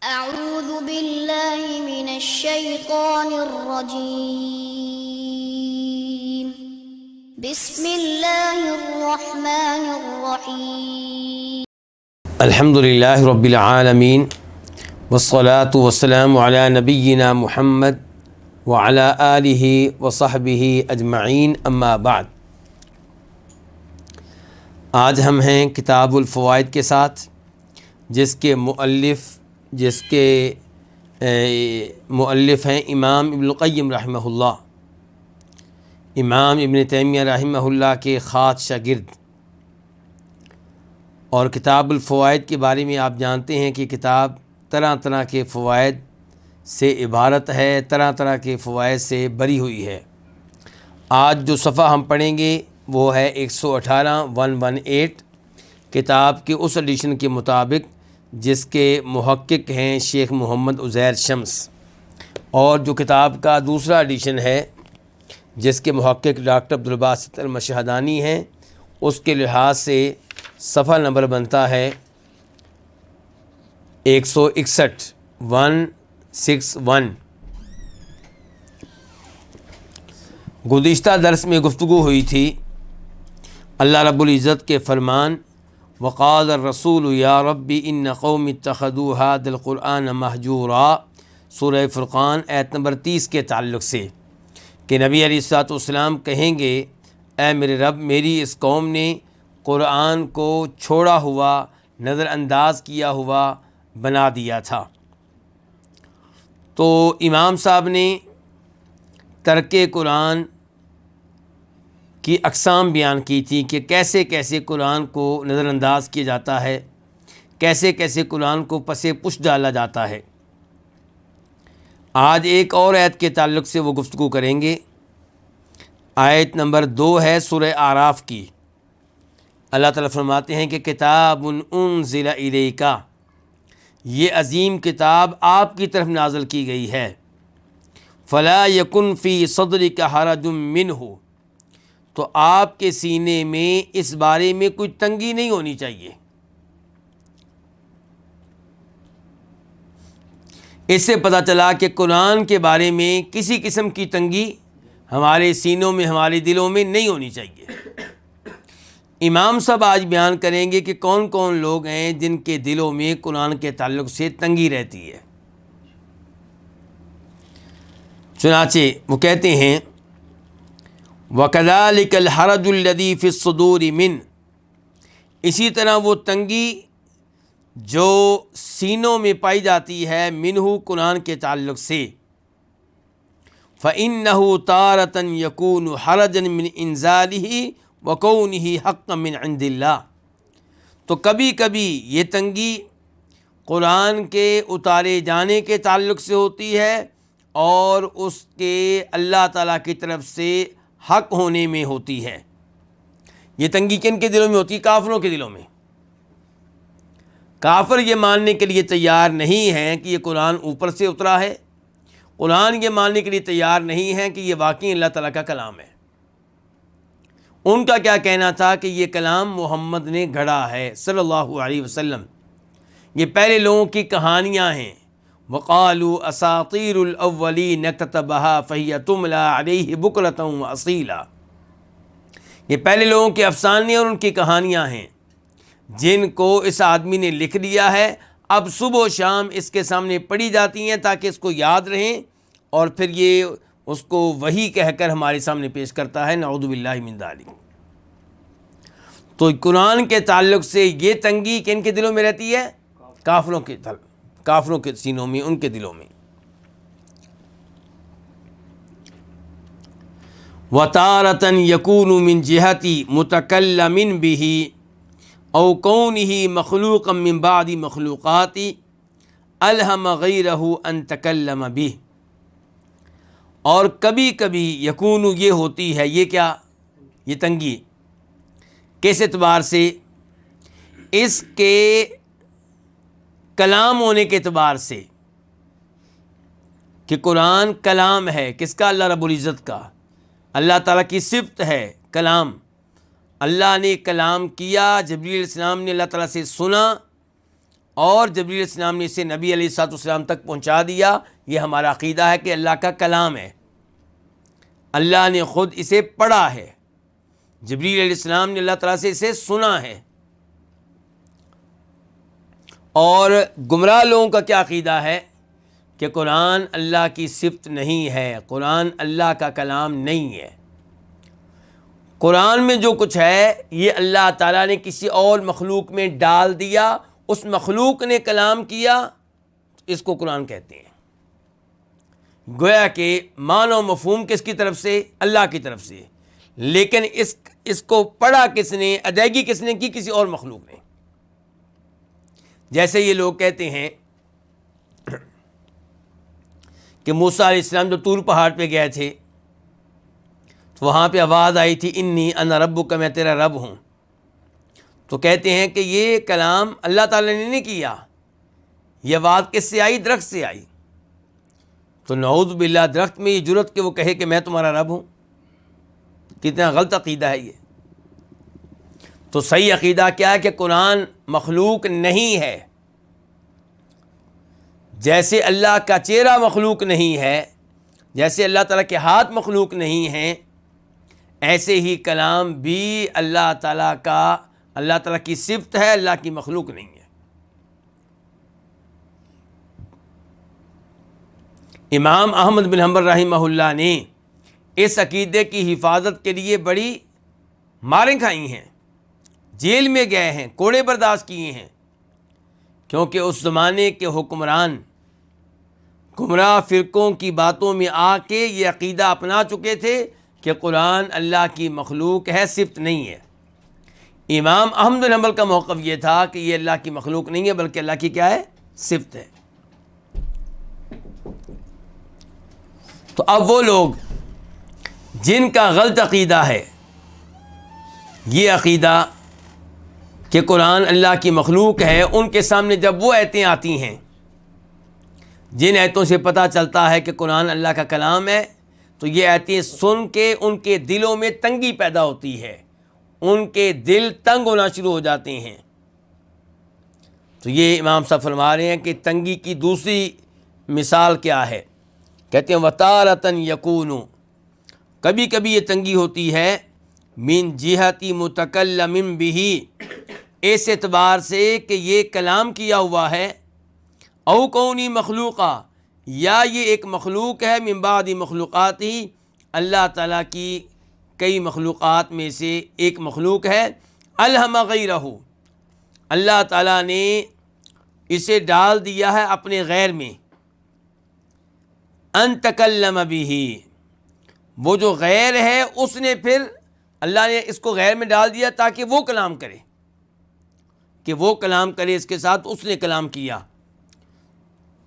أعوذ بالله من الشيطان الرجيم بسم الله الرحمن الرحيم الحمد للہ رب العالمین والصلاة والسلام علی نبینا محمد وعلی آلہ وصحبہ اجمعین اما بعد۔ آج ہم ہیں کتاب الفوائد کے ساتھ، جس کے مؤلف ہیں امام ابن القیم رحمہ اللہ، امام ابن تیمیہ رحمہ اللہ کے خاص شاگرد۔ اور کتاب الفوائد کے بارے میں آپ جانتے ہیں کہ کتاب طرح طرح کے فوائد سے عبارت ہے، طرح طرح کے فوائد سے بری ہوئی ہے۔ آج جو صفحہ ہم پڑھیں گے وہ ہے 118 کتاب کے اس ایڈیشن کے مطابق جس کے محقق ہیں شیخ محمد عزیر شمس، اور جو کتاب کا دوسرا ایڈیشن ہے جس کے محقق ڈاکٹر عبدالباسط المشہدانی ہیں، اس کے لحاظ سے صفحہ نمبر بنتا ہے 161 گزشتہ درس میں گفتگو ہوئی تھی اللہ رب العزت کے فرمان وقال الرسول یا ربی ان قوم اتخذوا هذا القرآن مہجورا، سورہ فرقان آیت نمبر 30 کے تعلق سے، کہ نبی علیہ الصلوۃ والسلام کہیں گے اے میرے رب، میری اس قوم نے قرآن کو چھوڑا ہوا، نظر انداز کیا ہوا بنا دیا تھا۔ تو امام صاحب نے ترک قرآن کی اقسام بیان کی تھی کہ کیسے کیسے قرآن کو نظر انداز کیا جاتا ہے، کیسے کیسے قرآن کو پس پش ڈالا جاتا ہے۔ آج ایک اور آیت کے تعلق سے وہ گفتگو کریں گے۔ آیت نمبر 2 ہے سورہ اعراف کی۔ اللہ تعالیٰ فرماتے ہیں کہ کتاب انزل الیک، یہ عظیم کتاب آپ کی طرف نازل کی گئی ہے، فلا یکن فی صدرک حرج منہ، تو آپ کے سینے میں اس بارے میں کوئی تنگی نہیں ہونی چاہیے۔ اس سے پتہ چلا کہ قرآن کے بارے میں کسی قسم کی تنگی ہمارے سینوں میں، ہمارے دلوں میں نہیں ہونی چاہیے۔ امام صاحب آج بیان کریں گے کہ کون کون لوگ ہیں جن کے دلوں میں قرآن کے تعلق سے تنگی رہتی ہے۔ چنانچہ وہ کہتے ہیں وَكَذَلِكَ الْحَرَجُ الَّذِي فِي الصُّدُورِ مِنْ، اسی طرح وہ تنگی جو سینوں میں پائی جاتی ہے منہ، قرآن کے تعلق سے، فَإِنَّهُ تَارَةً يَكُونُ حَرَجًا مِنْ إِنزَالِهِ وَكَوْنِهِ حَقًّا مِنْ عِنْدِ اللَّهِ، تو کبھی کبھی یہ تنگی قرآن کے اتارے جانے کے تعلق سے ہوتی ہے اور اس کے اللہ تعالیٰ کی طرف سے حق ہونے میں ہوتی ہے۔ یہ تنگی کن کے دلوں میں ہوتی ہے؟ کافروں کے دلوں میں۔ کافر یہ ماننے کے لیے تیار نہیں ہیں کہ یہ قرآن اوپر سے اترا ہے، قرآن یہ ماننے کے لیے تیار نہیں ہیں کہ یہ واقعی اللہ تعالیٰ کا کلام ہے۔ ان کا کیا کہنا تھا کہ یہ کلام محمد نے گھڑا ہے صلی اللہ علیہ وسلم، یہ پہلے لوگوں کی کہانیاں ہیں۔ وَقَالُوا أَسَاطِيرُ الْأَوَّلِينَ اكْتَتَبَهَا فَهِيَ تُمْلَى عَلَيْهِ بُكْرَةً وَأَصِيلًا، یہ پہلے لوگوں کے افسانے اور ان کی کہانیاں ہیں جن کو اس آدمی نے لکھ دیا ہے، اب صبح و شام اس کے سامنے پڑھی جاتی ہیں تاکہ اس کو یاد رہیں، اور پھر یہ اس کو وحی کہہ کر ہمارے سامنے پیش کرتا ہے، نعوذ باللہ من ذالک۔ تو قرآن کے تعلق سے یہ تنگی کن کے دلوں میں رہتی ہے؟ کافروں کے سینوں میں، ان کے دلوں میں۔ وَتَارَةً يَكُونُ مِنْ جِهَةِ مُتَكَلَّمٍ بِهِ أَوْ كَوْنِهِ مَخْلُوقًا مِنْ بَعْدِ مَخْلُوقَاتِ أَلْهَمَ غَيْرَهُ أَنْ تَكَلَّمَ بِهِ، اور کبھی کبھی یکون یہ ہوتی ہے، یہ کیا؟ یہ تنگی کس اعتبار سے؟ اس کے کلام ہونے کے اعتبار سے، کہ قرآن کلام ہے، کس کا؟ اللہ رب العزت کا، اللہ تعالیٰ کی صفت ہے کلام۔ اللہ نے کلام کیا، جبریل علیہ السلام نے اللہ تعالیٰ سے سنا، اور جبریل علیہ السلام نے اسے نبی علیہ الصلوۃ والسلام تک پہنچا دیا. یہ ہمارا عقیدہ ہے کہ اللہ کا کلام ہے, اللہ نے خود اسے پڑھا ہے, جبریل علیہ السلام نے اللہ تعالیٰ سے اسے سنا ہے. اور گمراہ لوگوں کا کیا عقیدہ ہے کہ قرآن اللہ کی صفت نہیں ہے, قرآن اللہ کا کلام نہیں ہے. قرآن میں جو کچھ ہے یہ اللہ تعالیٰ نے کسی اور مخلوق میں ڈال دیا, اس مخلوق نے کلام کیا, اس کو قرآن کہتے ہیں. گویا کہ معنی و مفہوم کس کی طرف سے؟ اللہ کی طرف سے, لیکن اس کو پڑھا کس نے, ادائیگی کس نے کی؟ کسی اور مخلوق نے. جیسے یہ لوگ کہتے ہیں کہ موسیٰ علیہ السلام جب طور پہاڑ پہ گئے تھے تو وہاں پہ آواز آئی تھی انی انا ربک, میں تیرا رب ہوں. تو کہتے ہیں کہ یہ کلام اللہ تعالیٰ نے نہیں کیا, یہ آواز کس سے آئی؟ درخت سے آئی. تو نعوذ باللہ درخت میں یہ جرت کہ وہ کہے کہ میں تمہارا رب ہوں, کتنا غلط عقیدہ ہے یہ. تو صحیح عقیدہ کیا ہے کہ قرآن مخلوق نہیں ہے. جیسے اللہ کا چہرہ مخلوق نہیں ہے, جیسے اللہ تعالیٰ کے ہاتھ مخلوق نہیں ہیں, ایسے ہی کلام بھی اللہ تعالیٰ کی صفت ہے, اللہ کی مخلوق نہیں ہے. امام احمد بن حنبل رحمہ اللہ نے اس عقیدے کی حفاظت کے لیے بڑی ماریں کھائی ہیں, جیل میں گئے ہیں, کوڑے برداشت کیے ہیں, کیونکہ اس زمانے کے حکمران گمراہ فرقوں کی باتوں میں آ کے یہ عقیدہ اپنا چکے تھے کہ قرآن اللہ کی مخلوق ہے, صفت نہیں ہے. امام احمد بن حنبل کا موقف یہ تھا کہ یہ اللہ کی مخلوق نہیں ہے بلکہ اللہ کی کیا ہے؟ صفت ہے. تو اب وہ لوگ جن کا غلط عقیدہ ہے, یہ عقیدہ کہ قرآن اللہ کی مخلوق ہے, ان کے سامنے جب وہ آیتیں آتی ہیں جن آیتوں سے پتہ چلتا ہے کہ قرآن اللہ کا کلام ہے, تو یہ آیتیں سن کے ان کے دلوں میں تنگی پیدا ہوتی ہے, ان کے دل تنگ ہونا شروع ہو جاتے ہیں. تو یہ امام صاحب فرما رہے ہیں کہ تنگی کی دوسری مثال کیا ہے. کہتے ہیں وَتَارَةً یکون, کبھی کبھی یہ تنگی ہوتی ہے من جہتی متکلم بہ, اس اعتبار سے کہ یہ کلام کیا ہوا ہے, او کونی مخلوقہ, یا یہ ایک مخلوق ہے, من بعد مخلوقات ہی, اللہ تعالیٰ کی کئی مخلوقات میں سے ایک مخلوق ہے, الہم غیرہ, اللہ تعالیٰ نے اسے ڈال دیا ہے اپنے غیر میں, ان تکلم بہ, وہ جو غیر ہے اس نے پھر اللہ نے اس کو غیر میں ڈال دیا تاکہ وہ کلام کرے, کہ وہ کلام کرے اس کے ساتھ اس نے کلام کیا.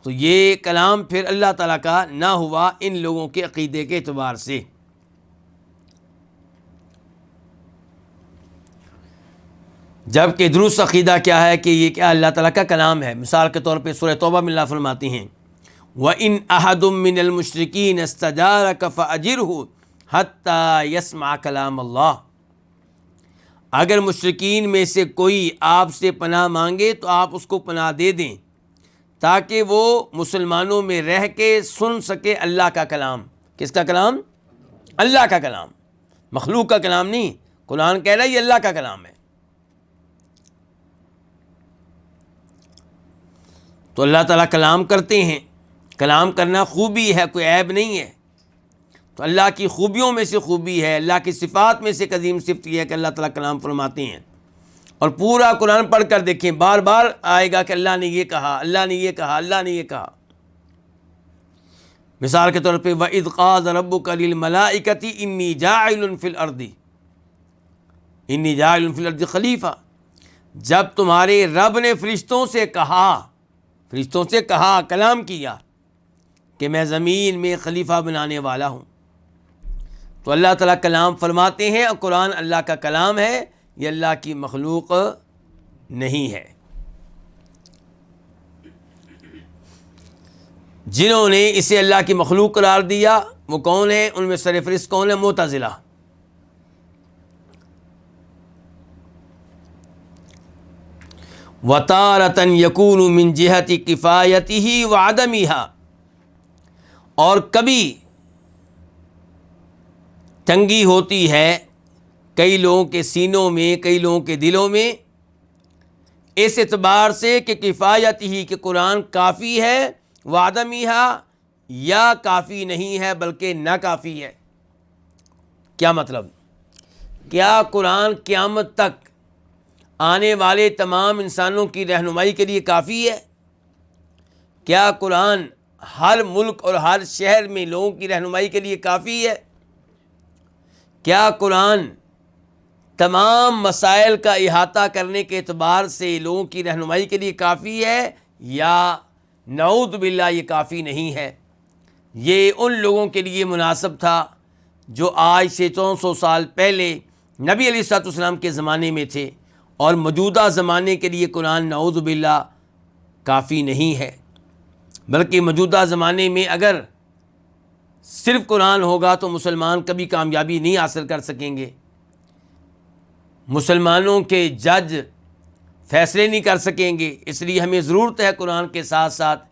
تو یہ کلام پھر اللہ تعالیٰ کا نہ ہوا ان لوگوں کے عقیدے کے اعتبار سے. جبکہ درست عقیدہ کیا ہے کہ یہ کیا اللہ تعالیٰ کا کلام ہے. مثال کے طور پہ سورہ توبہ میں اللہ فرماتی ہیں وَإِنْ أَحَدٌ مِّنَ الْمُشْرِكِينَ اسْتَجَارَكَ فَأَجِرْهُ حَتَّى يَسْمَعَ كَلَامَ اللَّهِ, اگر مشرکین میں سے کوئی آپ سے پناہ مانگے تو آپ اس کو پناہ دے دیں تاکہ وہ مسلمانوں میں رہ کے سن سکے اللہ کا کلام. کس کا کلام؟ اللہ کا کلام, مخلوق کا کلام نہیں. قرآن کہہ رہا ہے یہ اللہ کا کلام ہے. تو اللہ تعالیٰ کلام کرتے ہیں, کلام کرنا خوبی ہے, کوئی عیب نہیں ہے. تو اللہ کی خوبیوں میں سے خوبی ہے, اللہ کی صفات میں سے ایک عظیم صفت یہ ہے کہ اللہ تعالیٰ کلام فرماتے ہیں. اور پورا قرآن پڑھ کر دیکھیں, بار بار آئے گا کہ اللہ نے یہ کہا, اللہ نے یہ کہا, اللہ نے یہ کہا. مثال کے طور پہ وَإِذْ قَالَ رَبُّكَ لِلْمَلَائِكَةِ إِنِّي جَاعِلٌ فِي الْأَرْضِ, إِنِّي جَاعِلٌ فِي الْأَرْضِ خلیفہ, جب تمہارے رب نے فرشتوں سے کہا, کلام کیا کہ میں زمین میں خلیفہ بنانے والا ہوں. تو اللہ تعالیٰ کلام فرماتے ہیں, اور قرآن اللہ کا کلام ہے, یہ اللہ کی مخلوق نہیں ہے. جنہوں نے اسے اللہ کی مخلوق قرار دیا وہ کون ہیں؟ ان میں سرفہرست کون ہے؟ معتزلہ. وَتَارَةً يَكُونُ مِنْ جِهَةِ كِفَایَتِهِ وَعَدَمِهَا، اور کبھی تنگی ہوتی ہے کئی لوگوں کے سینوں میں، کئی لوگوں کے دلوں میں، اس اعتبار سے کہ کفایت ہی کہ قرآن کافی ہے، وعدمیہا یا کافی نہیں ہے بلکہ ناکافی ہے۔ کیا مطلب؟ کیا قرآن قیامت تک آنے والے تمام انسانوں کی رہنمائی کے لیے کافی ہے؟ کیا قرآن ہر ملک اور ہر شہر میں لوگوں کی رہنمائی کے لیے کافی ہے؟ کیا قرآن تمام مسائل کا احاطہ کرنے کے اعتبار سے لوگوں کی رہنمائی کے لیے کافی ہے، یا نعوذ باللہ یہ کافی نہیں ہے؟ یہ ان لوگوں کے لیے مناسب تھا جو آج سے 400 سال پہلے نبی علیہ الصلوۃ والسلام کے زمانے میں تھے، اور موجودہ زمانے کے لیے قرآن نعوذ باللہ کافی نہیں ہے، بلکہ موجودہ زمانے میں اگر صرف قرآن ہوگا تو مسلمان کبھی کامیابی نہیں حاصل کر سکیں گے۔ مسلمانوں کے جج فیصلے نہیں کر سکیں گے، اس لیے ہمیں ضرورت ہے قرآن کے ساتھ ساتھ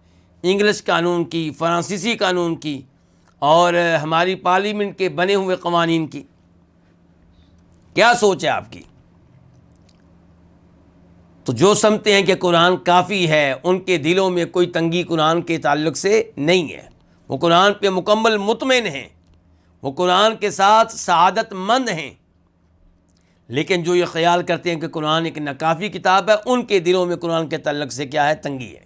انگلش قانون کی، فرانسیسی قانون کی، اور ہماری پارلیمنٹ کے بنے ہوئے قوانین کی۔ کیا سوچ ہے آپ کی؟ تو جو سمجھتے ہیں کہ قرآن کافی ہے، ان کے دلوں میں کوئی تنگی قرآن کے تعلق سے نہیں ہے، وہ قرآن پہ مکمل مطمئن ہیں، وہ قرآن کے ساتھ سعادت مند ہیں۔ لیکن جو یہ خیال کرتے ہیں کہ قرآن ایک ناکافی کتاب ہے، ان کے دلوں میں قرآن کے تعلق سے کیا ہے؟ تنگی ہے۔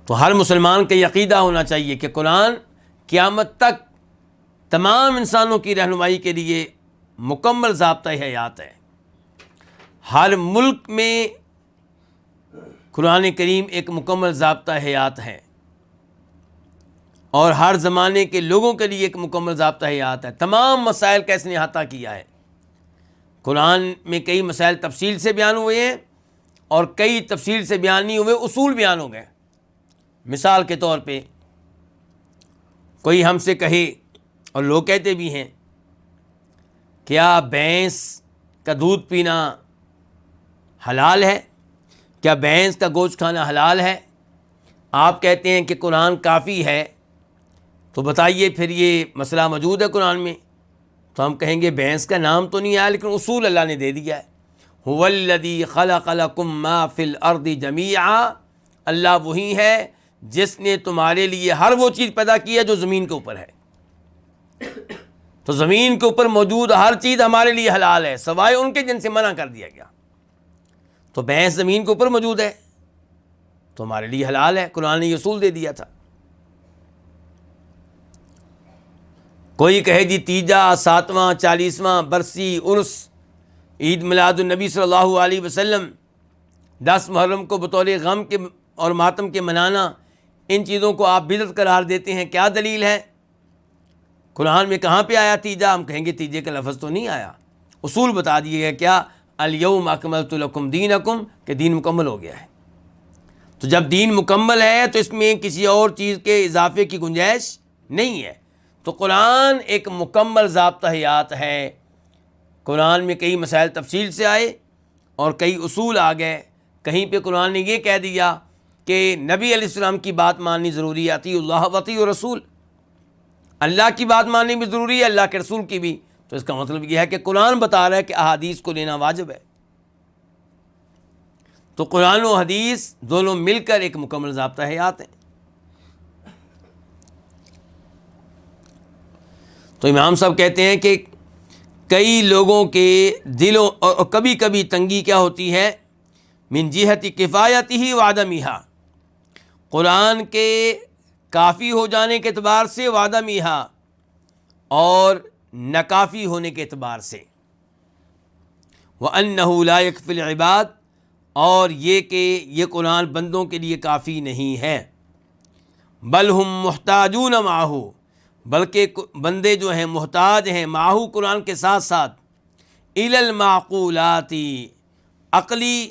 تو ہر مسلمان کا یہ عقیدہ ہونا چاہیے کہ قرآن قیامت تک تمام انسانوں کی رہنمائی کے لیے مکمل ضابطۂ حیات ہے۔ ہر ملک میں قرآن کریم ایک مکمل ضابطہ حیات ہے، اور ہر زمانے کے لوگوں کے لیے ایک مکمل ضابطہ حیات ہے۔ تمام مسائل کا اس نے احاطہ کیا ہے۔ قرآن میں کئی مسائل تفصیل سے بیان ہوئے ہیں، اور کئی تفصیل سے بیان نہیں ہوئے، اصول بیان ہو گئے۔ مثال کے طور پہ کوئی ہم سے کہے، اور لوگ کہتے بھی ہیں، کیا بھینس کا دودھ پینا حلال ہے؟ کیا بھینس کا گوشت کھانا حلال ہے؟ آپ کہتے ہیں کہ قرآن کافی ہے، تو بتائیے پھر یہ مسئلہ موجود ہے قرآن میں؟ تو ہم کہیں گے بھینس کا نام تو نہیں آیا، لیکن اصول اللہ نے دے دیا ہے۔ هو الذی خلق لکم ما فی الارض جمیعا، اللہ وہی ہے جس نے تمہارے لیے ہر وہ چیز پیدا کی ہے جو زمین کے اوپر ہے۔ تو زمین کے اوپر موجود ہر چیز ہمارے لیے حلال ہے، سوائے ان کے جن سے منع کر دیا گیا۔ تو بھینس زمین کے اوپر موجود ہے تو ہمارے لیے حلال ہے، قرآن نے یہ اصول دے دیا تھا۔ کوئی کہے جی تیجا، 7واں، 40واں برسی، عرس، عید میلاد النبی صلی اللہ علیہ وسلم، 10 محرم کو بطور غم کے اور ماتم کے منانا، ان چیزوں کو آپ بدعت قرار دیتے ہیں، کیا دلیل ہے؟ قرآن میں کہاں پہ آیا تیجا؟ ہم کہیں گے تیجے کا لفظ تو نہیں آیا، اصول بتا دیے گئے، کیا الیوم اکملت لکم دینکم، کہ دین مکمل ہو گیا ہے۔ تو جب دین مکمل ہے تو اس میں کسی اور چیز کے اضافے کی گنجائش نہیں ہے۔ تو قرآن ایک مکمل ضابطہ حیات ہے۔ قرآن میں کئی مسائل تفصیل سے آئے اور کئی اصول آ گئے۔ کہیں پہ قرآن نے یہ کہہ دیا کہ نبی علیہ السلام کی بات ماننی ضروری ہے، اطیعوا اللہ و اطیعوا الرسول، اللہ کی بات ماننی بھی ضروری ہے، اللہ کے رسول کی بھی۔ تو اس کا مطلب یہ ہے کہ قرآن بتا رہا ہے کہ احادیث کو لینا واجب ہے۔ تو قرآن و حدیث دونوں مل کر ایک مکمل ضابطہ حیات ہیں۔ تو امام صاحب کہتے ہیں کہ کئی لوگوں کے دلوں اور کبھی کبھی تنگی کیا ہوتی ہے؟ من جہت کفایتہ وعدمہ، قرآن کے کافی ہو جانے کے اعتبار سے، وعدمہ، اور ناکافی ہونے کے اعتبار سے، وَأَنَّهُ لَا يَكْفِي الْعِبَادِ، اور یہ کہ یہ قرآن بندوں کے لیے کافی نہیں ہے، بل ہم محتاجون معہ، بلکہ بندے جو ہیں محتاج ہیں، معہ قرآن کے ساتھ ساتھ، الی المعقولات، عقلی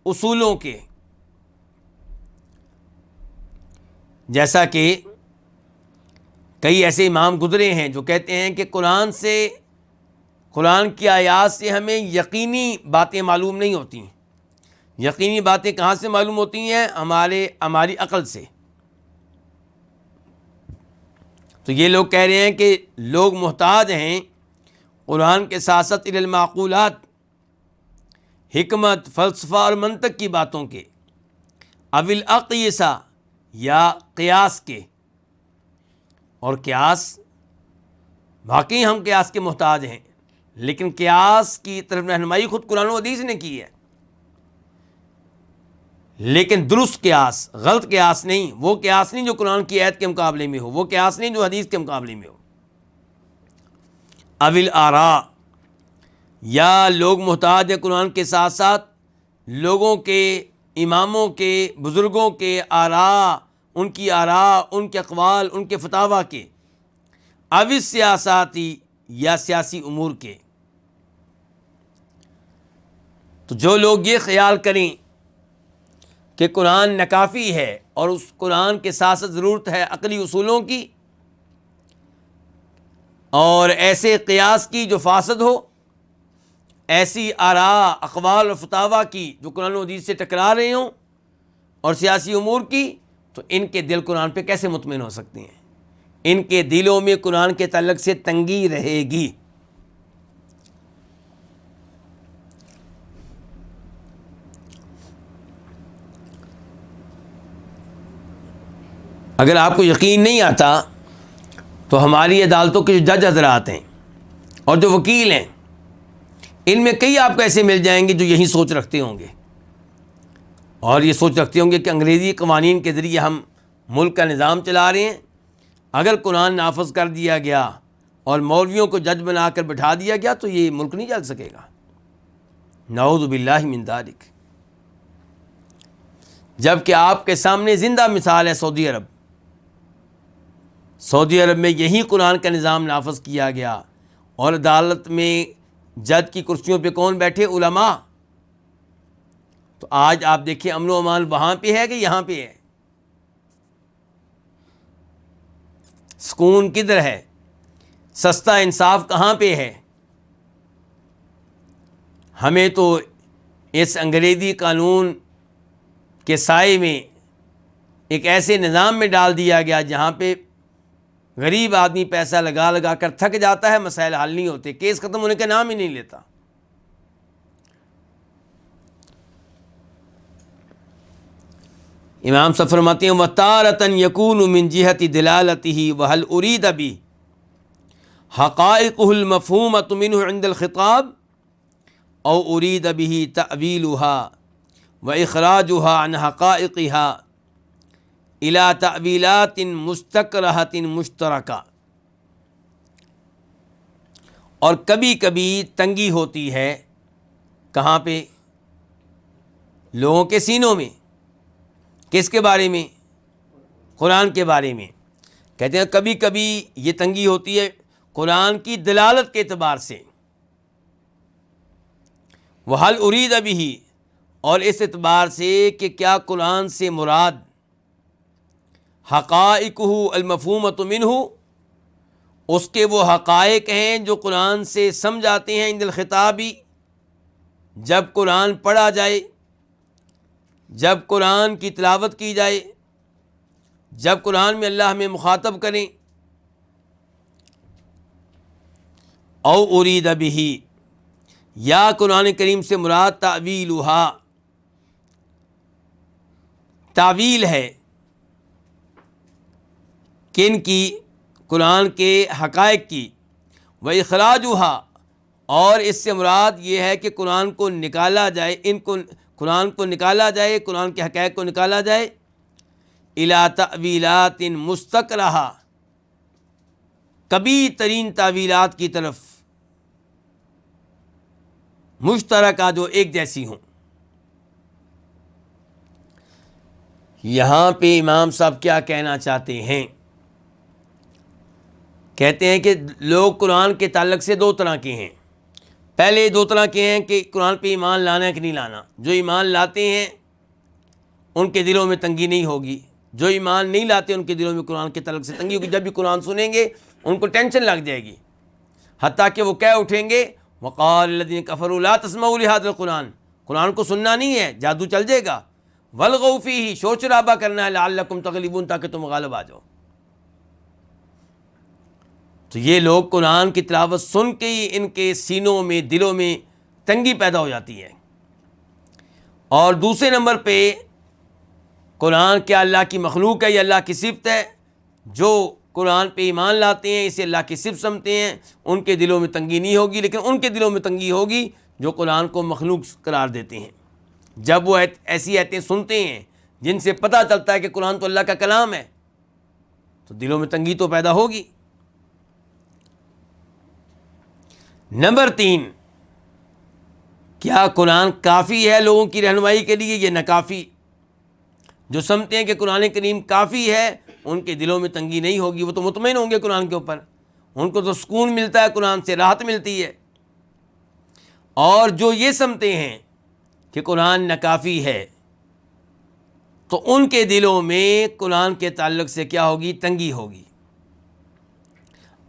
اصولوں کے، جیسا کہ کئی ایسے امام گزرے ہیں جو کہتے ہیں کہ قرآن سے قرآن کی آیات سے ہمیں یقینی باتیں معلوم نہیں ہوتی ہیں۔ یقینی باتیں کہاں سے معلوم ہوتی ہیں؟ ہماری عقل سے۔ تو یہ لوگ کہہ رہے ہیں کہ لوگ محتاج ہیں قرآن کے ساتھ ساتھ الی المعقولات، حکمت، فلسفہ اور منطق کی باتوں کے، اوی الاقیسہ یا قیاس کے۔ اور قیاس، واقعی ہم قیاس کے محتاج ہیں، لیکن قیاس کی طرف رہنمائی خود قرآن و حدیث نے کی ہے، لیکن درست قیاس، غلط قیاس نہیں۔ وہ قیاس نہیں جو قرآن کی آیت کے مقابلے میں ہو، وہ قیاس نہیں جو حدیث کے مقابلے میں ہو۔ اوی الاراء، یا لوگ محتاج ہیں قرآن کے ساتھ ساتھ لوگوں کے، اماموں کے، بزرگوں کے آراء، ان کی آراء، ان کے اقوال، ان کے فتاویٰ کے، اوی سیاساتی یا سیاسی امور کے۔ تو جو لوگ یہ خیال کریں کہ قرآن ناکافی ہے اور اس قرآن کے ساتھ ساتھ ضرورت ہے عقلی اصولوں کی اور ایسے قیاس کی جو فاسد ہو، ایسی آراء، اقوال اور فتاویٰ کی جو قرآن و حدیث سے ٹکرا رہے ہوں، اور سیاسی امور کی، تو ان کے دل قرآن پہ کیسے مطمئن ہو سکتے ہیں؟ ان کے دلوں میں قرآن کے تعلق سے تنگی رہے گی۔ اگر آپ کو یقین نہیں آتا تو ہماری عدالتوں کے جو جج حضرات ہیں اور جو وکیل ہیں، ان میں کئی آپ کو ایسے مل جائیں گے جو یہی سوچ رکھتے ہوں گے، اور یہ سوچ رکھتے ہوں گے کہ انگریزی قوانین کے ذریعے ہم ملک کا نظام چلا رہے ہیں، اگر قرآن نافذ کر دیا گیا اور مولویوں کو جج بنا کر بٹھا دیا گیا تو یہ ملک نہیں چل سکے گا۔ نعوذ باللہ من ذالک۔ جبکہ آپ کے سامنے زندہ مثال ہے سعودی عرب۔ سعودی عرب میں یہی قرآن کا نظام نافذ کیا گیا، اور عدالت میں جج کی کرسیوں پہ کون بیٹھے؟ علماء۔ تو آج آپ دیکھیں امن و امان وہاں پہ ہے کہ یہاں پہ ہے؟ سکون کدھر ہے؟ سستا انصاف کہاں پہ ہے؟ ہمیں تو اس انگریزی قانون کے سائے میں ایک ایسے نظام میں ڈال دیا گیا جہاں پہ غریب آدمی پیسہ لگا لگا کر تھک جاتا ہے، مسائل حل نہیں ہوتے، کیس ختم ہونے کا نام ہی نہیں لیتا۔ امام صاحب فرماتے ہیں وَتَارَةً يَكُونُ مِن جِهَةِ دِلَالَتِهِ وَهَلْ أُرِيدَ بِهِ حَقَائِقُهُ الْمَفْهُومَةُ مِنْهُ عِنْدَ الْخِطَابِ أَوْ أُرِيدَ بِهِ تَأْوِيلُهَا وَإِخْرَاجُهَا عَنْ حَقَائِقِهَا إِلَى تَأْوِيلَاتٍ مُسْتَكْرَهَةٍ مُشْتَرَكَةٍ۔ اور کبھی کبھی تنگی ہوتی ہے، کہاں پہ؟ لوگوں کے سینوں میں۔ کس کے بارے میں؟ قرآن کے بارے میں۔ کہتے ہیں کبھی کبھی یہ تنگی ہوتی ہے قرآن کی دلالت کے اعتبار سے، وَهَلْ أُرِيدَ بِهِ، اور اس اعتبار سے کہ کیا قرآن سے مراد حقائقہ المفہومۃ منہ، اس کے وہ حقائق ہیں جو قرآن سے سمجھ آتے ہیں، عند الخطابی، جب قرآن پڑھا جائے، جب قرآن کی تلاوت کی جائے، جب قرآن میں اللہ ہمیں مخاطب کریں۔ او ارید بہ، یا قرآن کریم سے مراد تعویلھا، تعویل ہے کن کی؟ قرآن کے حقائق کی۔ وَإِخْرَاجُهَا، اور اس سے مراد یہ ہے کہ قرآن کو نکالا جائے، قرآن کو نکالا جائے، قرآن کے حقائق کو نکالا جائے، اِلَى تَأْوِيلَاتٍ مُسْتَكْرَهَةٍ، کبھی ترین تعویلات کی طرف، مشترکہ، جو ایک جیسی ہوں۔ یہاں پہ امام صاحب کیا کہنا چاہتے ہیں؟ کہتے ہیں کہ لوگ قرآن کے تعلق سے دو طرح کے ہیں۔ پہلے دو طرح کے ہیں کہ قرآن پہ ایمان لانا ہے کہ نہیں لانا۔ جو ایمان لاتے ہیں ان کے دلوں میں تنگی نہیں ہوگی، جو ایمان نہیں لاتے ان کے دلوں میں قرآن کے تعلق سے تنگی ہوگی۔ جب بھی قرآن سنیں گے ان کو ٹینشن لگ جائے گی، حتیٰ کہ وہ کہہ اٹھیں گے وقال الذین کفروا لا تسمعوا لهذا القرآن، قرآن کو سننا نہیں ہے، جادو چل جائے گا، والغوا فیہ، شور شرابہ کرنا ہے، لعلکم تغلبون، تاکہ تم غالب آ جاؤ۔ تو یہ لوگ قرآن کی تلاوت سن کے ہی ان کے سینوں میں، دلوں میں تنگی پیدا ہو جاتی ہے۔ اور دوسرے نمبر پہ قرآن کیا اللہ کی مخلوق ہے، یہ اللہ کی صفت ہے؟ جو قرآن پہ ایمان لاتے ہیں، اسے اللہ کی صفت سمجھتے ہیں، ان کے دلوں میں تنگی نہیں ہوگی، لیکن ان کے دلوں میں تنگی ہوگی جو قرآن کو مخلوق قرار دیتے ہیں۔ جب وہ ایسی آیتیں سنتے ہیں جن سے پتہ چلتا ہے کہ قرآن تو اللہ کا کلام ہے، تو دلوں میں تنگی تو پیدا ہوگی۔ نمبر 3، کیا قرآن کافی ہے لوگوں کی رہنمائی کے لیے؟ یہ ناکافی۔ جو سمجھتے ہیں کہ قرآن کریم کافی ہے، ان کے دلوں میں تنگی نہیں ہوگی، وہ تو مطمئن ہوں گے قرآن کے اوپر، ان کو تو سکون ملتا ہے، قرآن سے راحت ملتی ہے۔ اور جو یہ سمجھتے ہیں کہ قرآن ناکافی ہے، تو ان کے دلوں میں قرآن کے تعلق سے کیا ہوگی؟ تنگی ہوگی۔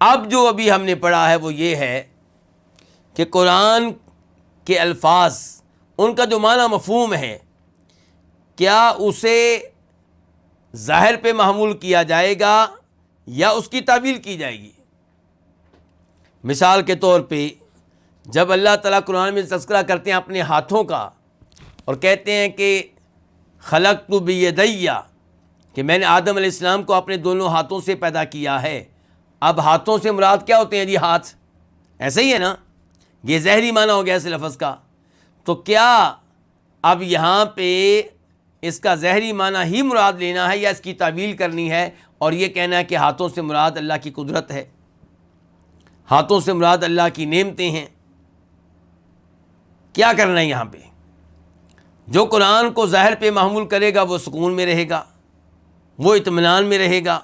اب جو ابھی ہم نے پڑھا ہے وہ یہ ہے کہ قرآن کے الفاظ، ان کا جو معنی مفہوم ہے، کیا اسے ظاہر پہ محمول کیا جائے گا یا اس کی تعویل کی جائے گی؟ مثال کے طور پہ جب اللہ تعالیٰ قرآن میں تذکرہ کرتے ہیں اپنے ہاتھوں کا اور کہتے ہیں کہ خلقت بیدی، کہ میں نے آدم علیہ السلام کو اپنے دونوں ہاتھوں سے پیدا کیا ہے۔ اب ہاتھوں سے مراد کیا ہوتے ہیں جی؟ ہاتھ، ایسے ہی ہے نا، یہ ظاہری معنی ہو گیا اس لفظ کا۔ تو کیا اب یہاں پہ اس کا ظاہری معنی ہی مراد لینا ہے یا اس کی تعویل کرنی ہے اور یہ کہنا ہے کہ ہاتھوں سے مراد اللہ کی قدرت ہے، ہاتھوں سے مراد اللہ کی نعمتیں ہیں؟ کیا کرنا ہے یہاں پہ؟ جو قرآن کو ظاہر پہ محمول کرے گا وہ سکون میں رہے گا، وہ اطمینان میں رہے گا،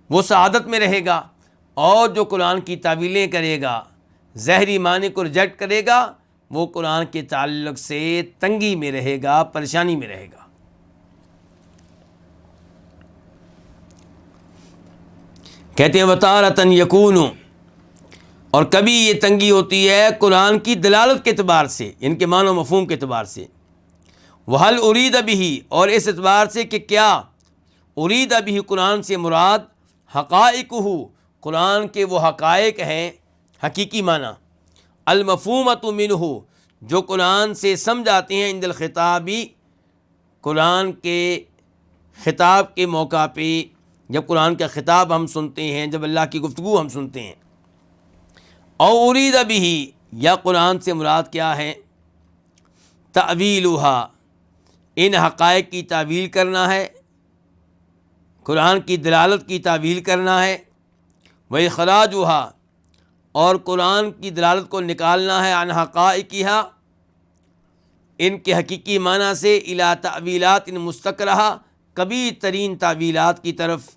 وہ سعادت میں رہے گا، اور جو قرآن کی تعویلیں کرے گا، ظاہری معنی کو ریجیکٹ کرے گا، وہ قرآن کے تعلق سے تنگی میں رہے گا، پریشانی میں رہے گا۔ کہتے ہیں وَتَارَةً يَكُونُ، اور کبھی یہ تنگی ہوتی ہے قرآن کی دلالت کے اعتبار سے، ان کے معنی و مفہوم کے اعتبار سے، وَهَلْ أُرِيدَ بِهِ، اور اس اعتبار سے کہ کیا اُرِيدَ بِهِ، قرآن سے مراد حقائقہ، قرآن کے وہ حقائق ہیں، حقیقی معنی، المفہومۃ منہ، جو قرآن سے سمجھ آتے ہیں، عند الخطابی، قرآن کے خطاب کے موقع پہ، جب قرآن کا خطاب ہم سنتے ہیں، جب اللہ کی گفتگو ہم سنتے ہیں۔ او ارید بہ، یا قرآن سے مراد کیا ہے؟ تعویلھا، ان حقائق کی تعویل کرنا ہے، قرآن کی دلالت کی تعویل کرنا ہے، وإخراجھا، اور قرآن کی دلالت کو نکالنا ہے، عن حقائقھا، ان کے حقیقی معنی سے، الی تعویلات مستکرہہ، کبھی ترین تعویلات کی طرف۔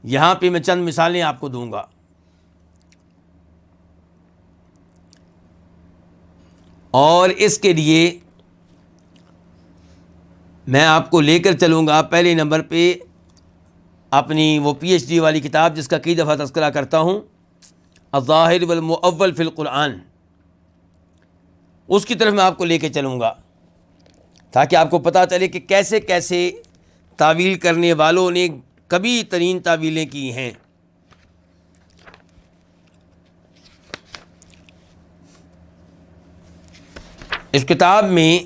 یہاں پہ میں چند مثالیں آپ کو دوں گا۔ اور اس کے لیے میں آپ کو لے کر چلوں گا پہلے نمبر پہ اپنی وہ پی ایچ ڈی والی کتاب، جس کا کئی دفعہ تذکرہ کرتا ہوں، الظاہر والمؤول فی القرآن، اس کی طرف میں آپ کو لے کے چلوں گا، تاکہ آپ کو پتہ چلے کہ کیسے کیسے تعویل کرنے والوں نے کبھی ترین تعویلیں کی ہیں۔ اس کتاب میں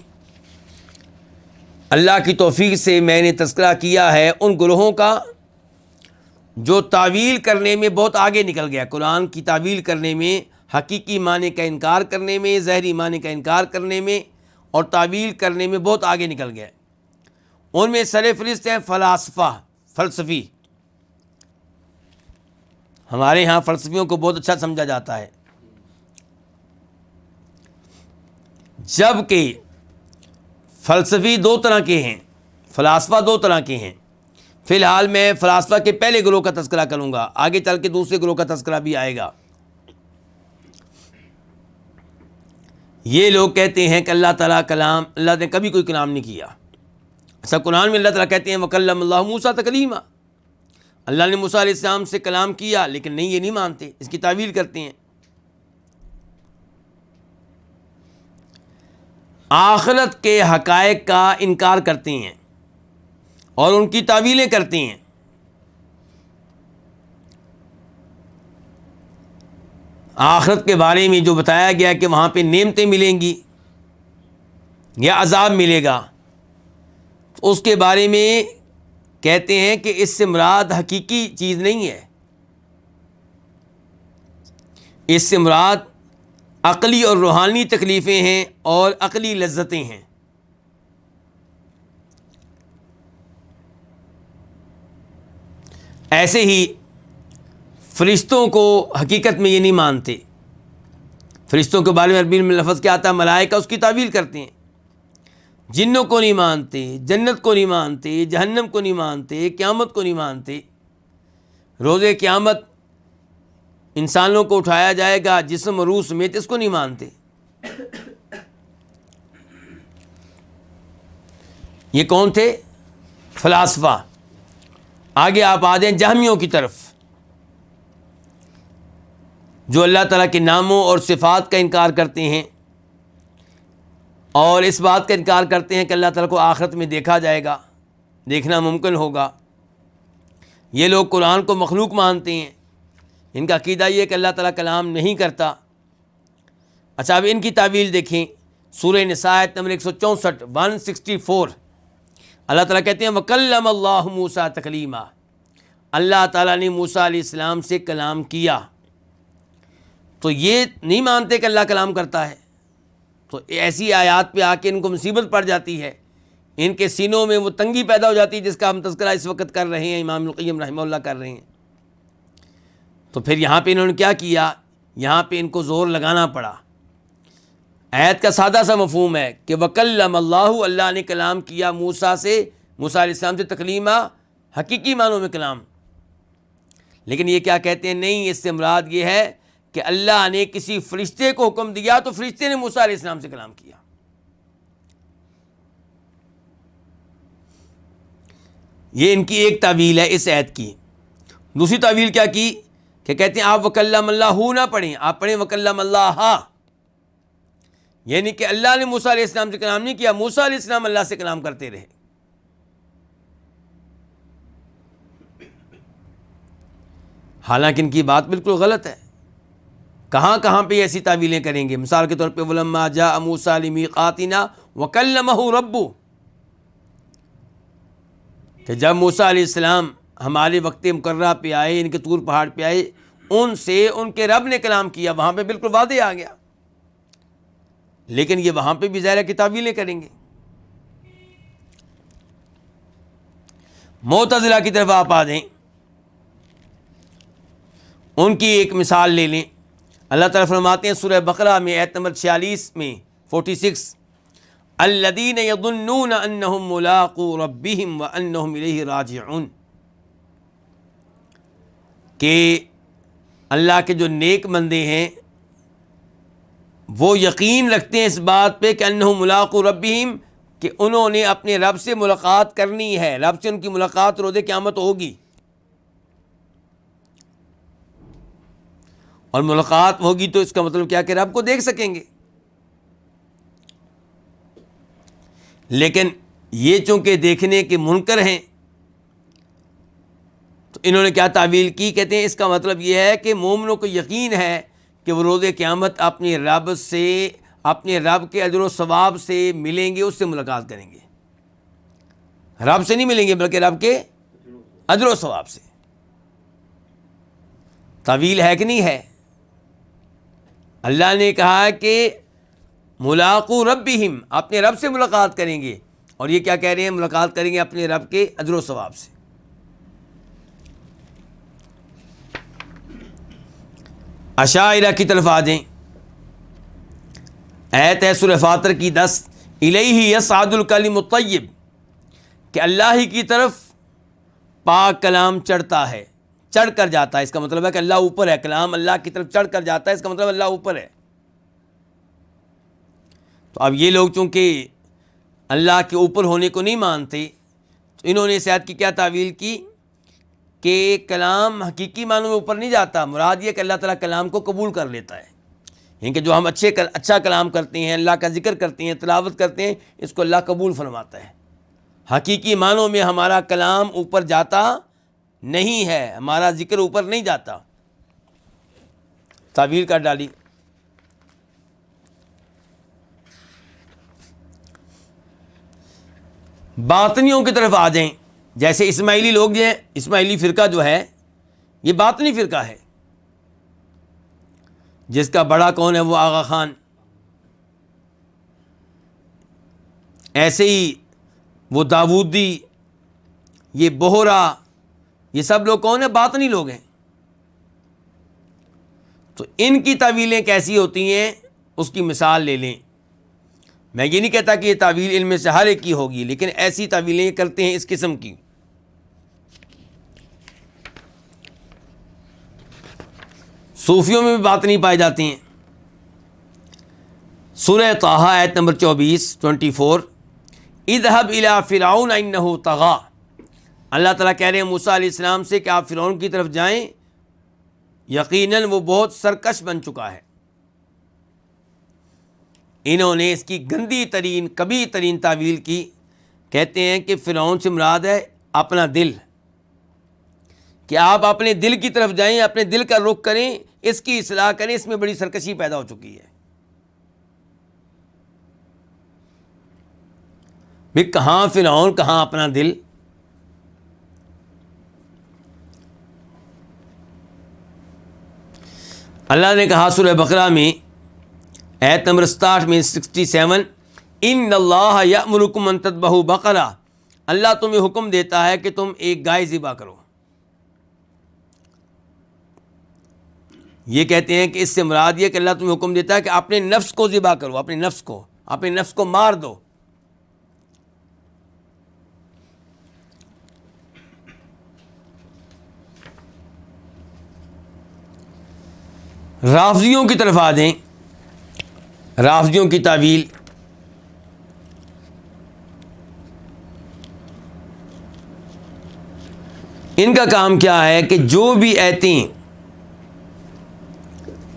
اللہ کی توفیق سے میں نے تذکرہ کیا ہے ان گروہوں کا جو تعویل کرنے میں بہت آگے نکل گیا، قرآن کی تعویل کرنے میں، حقیقی معنی کا انکار کرنے میں، ظاہری معنی کا انکار کرنے میں، اور تعویل کرنے میں بہت آگے نکل گیا۔ ان میں سر فہرست ہیں فلسفی۔ ہمارے ہاں فلسفیوں کو بہت اچھا سمجھا جاتا ہے، جبکہ فلسفی دو طرح کے ہیں، فلاسفہ دو طرح کے ہیں۔ فی الحال میں فلاسفہ کے پہلے گروہ کا تذکرہ کروں گا، آگے چل کے دوسرے گروہ کا تذکرہ بھی آئے گا۔ یہ لوگ کہتے ہیں کہ اللہ تعالیٰ کلام، اللہ نے کبھی کوئی کلام نہیں کیا۔ ایسا قرآن میں اللہ تعالیٰ کہتے ہیں وَكَلَّمَ اللَّهُ مُوسَىٰ تَكْلِيمًا، اللہ نے موسیٰ علیہ السلام سے کلام کیا، لیکن نہیں، یہ نہیں مانتے، اس کی تعویل کرتے ہیں۔ آخرت کے حقائق کا انکار کرتے ہیں اور ان کی تعویلیں کرتے ہیں. آخرت کے بارے میں جو بتایا گیا کہ وہاں پہ نعمتیں ملیں گی یا عذاب ملے گا، اس کے بارے میں کہتے ہیں کہ اس سے مراد حقیقی چیز نہیں ہے، اس سے مراد عقلی اور روحانی تکلیفیں ہیں اور عقلی لذتیں ہیں. ایسے ہی فرشتوں کو حقیقت میں یہ نہیں مانتے. فرشتوں کے بارے میں عربی میں لفظ کیا آتا ہے؟ ملائکہ، اس کی تعویل کرتے ہیں. جنوں کو نہیں مانتے، جنت کو نہیں مانتے، جہنم کو نہیں مانتے، قیامت کو نہیں مانتے. روز قیامت انسانوں کو اٹھایا جائے گا جسم و روح سمیت، اس کو نہیں مانتے. یہ کون تھے؟ فلاسفہ. آگے آپ آ جائیں جہمیوں کی طرف، جو اللہ تعالیٰ کے ناموں اور صفات کا انکار کرتے ہیں اور اس بات کا انکار کرتے ہیں کہ اللہ تعالیٰ کو آخرت میں دیکھا جائے گا، دیکھنا ممکن ہوگا. یہ لوگ قرآن کو مخلوق مانتے ہیں. ان کا عقیدہ یہ ہے کہ اللہ تعالیٰ کلام نہیں کرتا. اچھا، اب ان کی تعویل دیکھیں. سورہ نساء آیت نمبر 164 164 اللہ تعالیٰ کہتے ہیں وَكَلَّمَ اللَّهُ مُوسَىٰ تَكْلِيمًا، اللہ تعالیٰ نے موسیٰ علیہ السلام سے کلام کیا. تو یہ نہیں مانتے کہ اللہ کلام کرتا ہے. تو ایسی آیات پہ آ کے ان کو مصیبت پڑ جاتی ہے، ان کے سینوں میں وہ تنگی پیدا ہو جاتی ہے جس کا ہم تذکرہ اس وقت کر رہے ہیں، امام القیم رحمہ اللہ کر رہے ہیں. تو پھر یہاں پہ انہوں نے کیا کیا؟ یہاں پہ ان کو زور لگانا پڑا. آیت کا سادہ سا مفہوم ہے کہ وَكَلَّمَ اللَّهُ، اللہ نے کلام کیا موسیٰ سے، موسیٰ علیہ السلام سے تکلیما، حقیقی معنوں میں کلام. لیکن یہ کیا کہتے ہیں؟ نہیں، اس سے مراد یہ ہے کہ اللہ نے کسی فرشتے کو حکم دیا تو فرشتے نے موسیٰ علیہ السلام سے کلام کیا. یہ ان کی ایک تعویل ہے اس آیت کی. دوسری تعویل کیا کی کہ کہتے ہیں آپ وَكَلَّمَ اللَّهُ نہ پڑھیں، آپ پڑھیں وَكَلَّمَ اللَّهَ، یعنی کہ اللہ نے موسیٰ علیہ السلام سے کلام نہیں کیا، موسیٰ علیہ السلام اللہ سے کلام کرتے رہے. حالانکہ ان کی بات بالکل غلط ہے. کہاں کہاں پہ ایسی تعویلیں کریں گے؟ مثال کے طور پہ وَلَمَّا جَاءَ مُوسَىٰ لِمِيقَاتِنَا وَكَلَّمَهُ رَبُّهُ، کہ جب موسیٰ علیہ السلام ہمارے وقت مقررہ پہ آئے، ان کے طور پہاڑ پہ آئے، ان سے ان کے رب نے کلام کیا. وہاں پہ بالکل واضح آ گیا. لیکن یہ وہاں پہ بھی ظاہر کی تعویلیں کریں گے. معتزلہ کی طرف آپ آ جائیں، ان کی ایک مثال لے لیں. اللہ تعالیٰ فرماتے ہیں سورہ بقرہ میں آیت نمبر 46 میں 46 الذین یظنون انہم ملاقو ربہم وانہم الیہ راجعون، کہ اللہ کے جو نیک بندے ہیں وہ یقین رکھتے ہیں اس بات پہ کہ انہم ملاقو ربہم، کہ انہوں نے اپنے رب سے ملاقات کرنی ہے، رب سے ان کی ملاقات روز قیامت ہوگی. اور ملاقات ہوگی تو اس کا مطلب کیا کہ رب کو دیکھ سکیں گے. لیکن یہ چونکہ دیکھنے کے منکر ہیں تو انہوں نے کیا تعویل کی؟ کہتے ہیں اس کا مطلب یہ ہے کہ مومنوں کو یقین ہے کہ وہ روز قیامت اپنے رب سے، اپنے رب کے اجر و ثواب سے ملیں گے، اس سے ملاقات کریں گے. رب سے نہیں ملیں گے بلکہ رب کے اجر و ثواب سے. تعویل ہے کہ نہیں ہے؟ اللہ نے کہا کہ ملاقو ربہم، اپنے رب سے ملاقات کریں گے، اور یہ کیا کہہ رہے ہیں؟ ملاقات کریں گے اپنے رب کے اجر و ثواب سے. اشاعرہ کی طرف آ جائیں. آیت ہے سورہ فاطر کی 10 الیہ یصعد الکلم الطیب، کہ اللہ ہی کی طرف پاک کلام چڑھتا ہے، چڑھ کر جاتا ہے. اس کا مطلب ہے کہ اللہ اوپر ہے، کلام اللہ کی طرف چڑھ کر جاتا ہے، اس کا مطلب اللہ اوپر ہے. تو اب یہ لوگ چونکہ اللہ کے اوپر ہونے کو نہیں مانتے تو انہوں نے اس آیت کی کیا تعویل کی کہ کلام حقیقی معنوں میں اوپر نہیں جاتا، مراد یہ کہ اللہ تعالیٰ کلام کو قبول کر لیتا ہے. یعنی کہ جو ہم اچھا کلام کرتے ہیں، اللہ کا ذکر کرتے ہیں، تلاوت کرتے ہیں، اس کو اللہ قبول فرماتا ہے۔ حقیقی معنوں میں ہمارا کلام اوپر جاتا نہیں ہے، ہمارا ذکر اوپر نہیں جاتا۔ تعویل کر ڈالی۔ باطنیوں کی طرف آ جائیں، جیسے اسماعیلی لوگ جو ہیں، اسماعیلی فرقہ جو ہے یہ باطنی فرقہ ہے، جس کا بڑا کون ہے؟ وہ آغا خان۔ ایسے ہی وہ داودی، یہ بہرا، یہ سب لوگ کون ہیں؟ باطنی لوگ ہیں۔ تو ان کی تعویلیں کیسی ہوتی ہیں اس کی مثال لے لیں۔ میں یہ نہیں کہتا کہ یہ تعویل ان میں سے ہر ایک کی ہوگی، لیکن ایسی تعویلیں یہ کرتے ہیں اس قسم کی۔ صوفیوں میں بھی باطنی پائے جاتی ہیں۔ سورہ طٰہٰ آیت نمبر 24 اذهب الى فرعون انه طغى، اللہ تعالیٰ کہہ رہے ہیں موسیٰ علیہ السلام سے کہ آپ فرعون کی طرف جائیں، یقیناً وہ بہت سرکش بن چکا ہے۔ انہوں نے اس کی گندی ترین کبھی ترین تعویل کی، کہتے ہیں کہ فرعون سے مراد ہے اپنا دل، کہ آپ اپنے دل کی طرف جائیں، اپنے دل کا رخ کریں، اس کی اصلاح کریں، اس میں بڑی سرکشی پیدا ہو چکی ہے۔ بھی کہاں فرعون، کہاں اپنا دل؟ اللہ نے کہا سورہ بقرہ میں آیت نمبر 67 میں 67 ان اللہ یأمرکم ان تذبحوا بقرہ، اللہ تمہیں حکم دیتا ہے کہ تم ایک گائے ذبح کرو۔ یہ کہتے ہیں کہ اس سے مراد یہ کہ اللہ تمہیں حکم دیتا ہے کہ اپنے نفس کو ذبح کرو، اپنے نفس کو مار دو۔ رافضیوں کی طرف آ جائیں، رافضیوں کی تعویل۔ ان کا کام کیا ہے کہ جو بھی آیتیں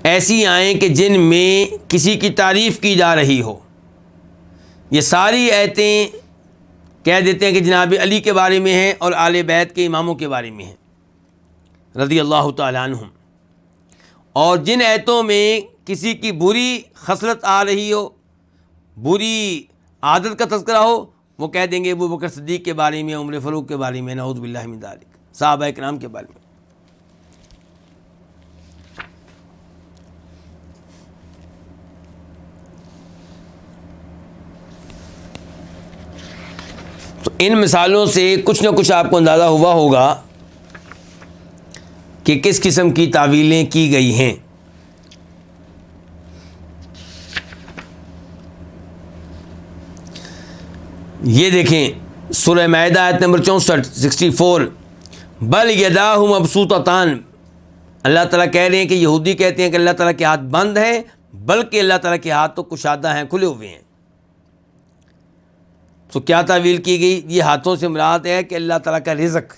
ایسی آئیں کہ جن میں کسی کی تعریف کی جا رہی ہو، یہ ساری آیتیں کہہ دیتے ہیں کہ جناب علی کے بارے میں ہیں اور آل بیت کے اماموں کے بارے میں ہیں رضی اللہ تعالیٰ عنہم۔ اور جن آیتوں میں کسی کی بری خصلت آ رہی ہو، بری عادت کا تذکرہ ہو، وہ کہہ دیں گے ابو بکر صدیق کے بارے میں، عمر فاروق کے بارے میں، نعوذ باللہ من ذالک، صحابہ کرام کے بارے میں۔ تو ان مثالوں سے کچھ نہ کچھ آپ کو اندازہ ہوا ہوگا کہ کس قسم کی تعویلیں کی گئی ہیں۔ یہ دیکھیں سورہ مائدہ آیت نمبر 64 بل یداہ مبسوطتان، اللہ تعالیٰ کہہ رہے ہیں کہ یہودی کہتے ہیں کہ اللہ تعالیٰ کے ہاتھ بند ہیں، بلکہ اللہ تعالیٰ کے ہاتھ تو کشادہ ہیں، کھلے ہوئے ہیں۔ تو کیا تعویل کی گئی؟ یہ ہاتھوں سے مراد ہے کہ اللہ تعالیٰ کا رزق،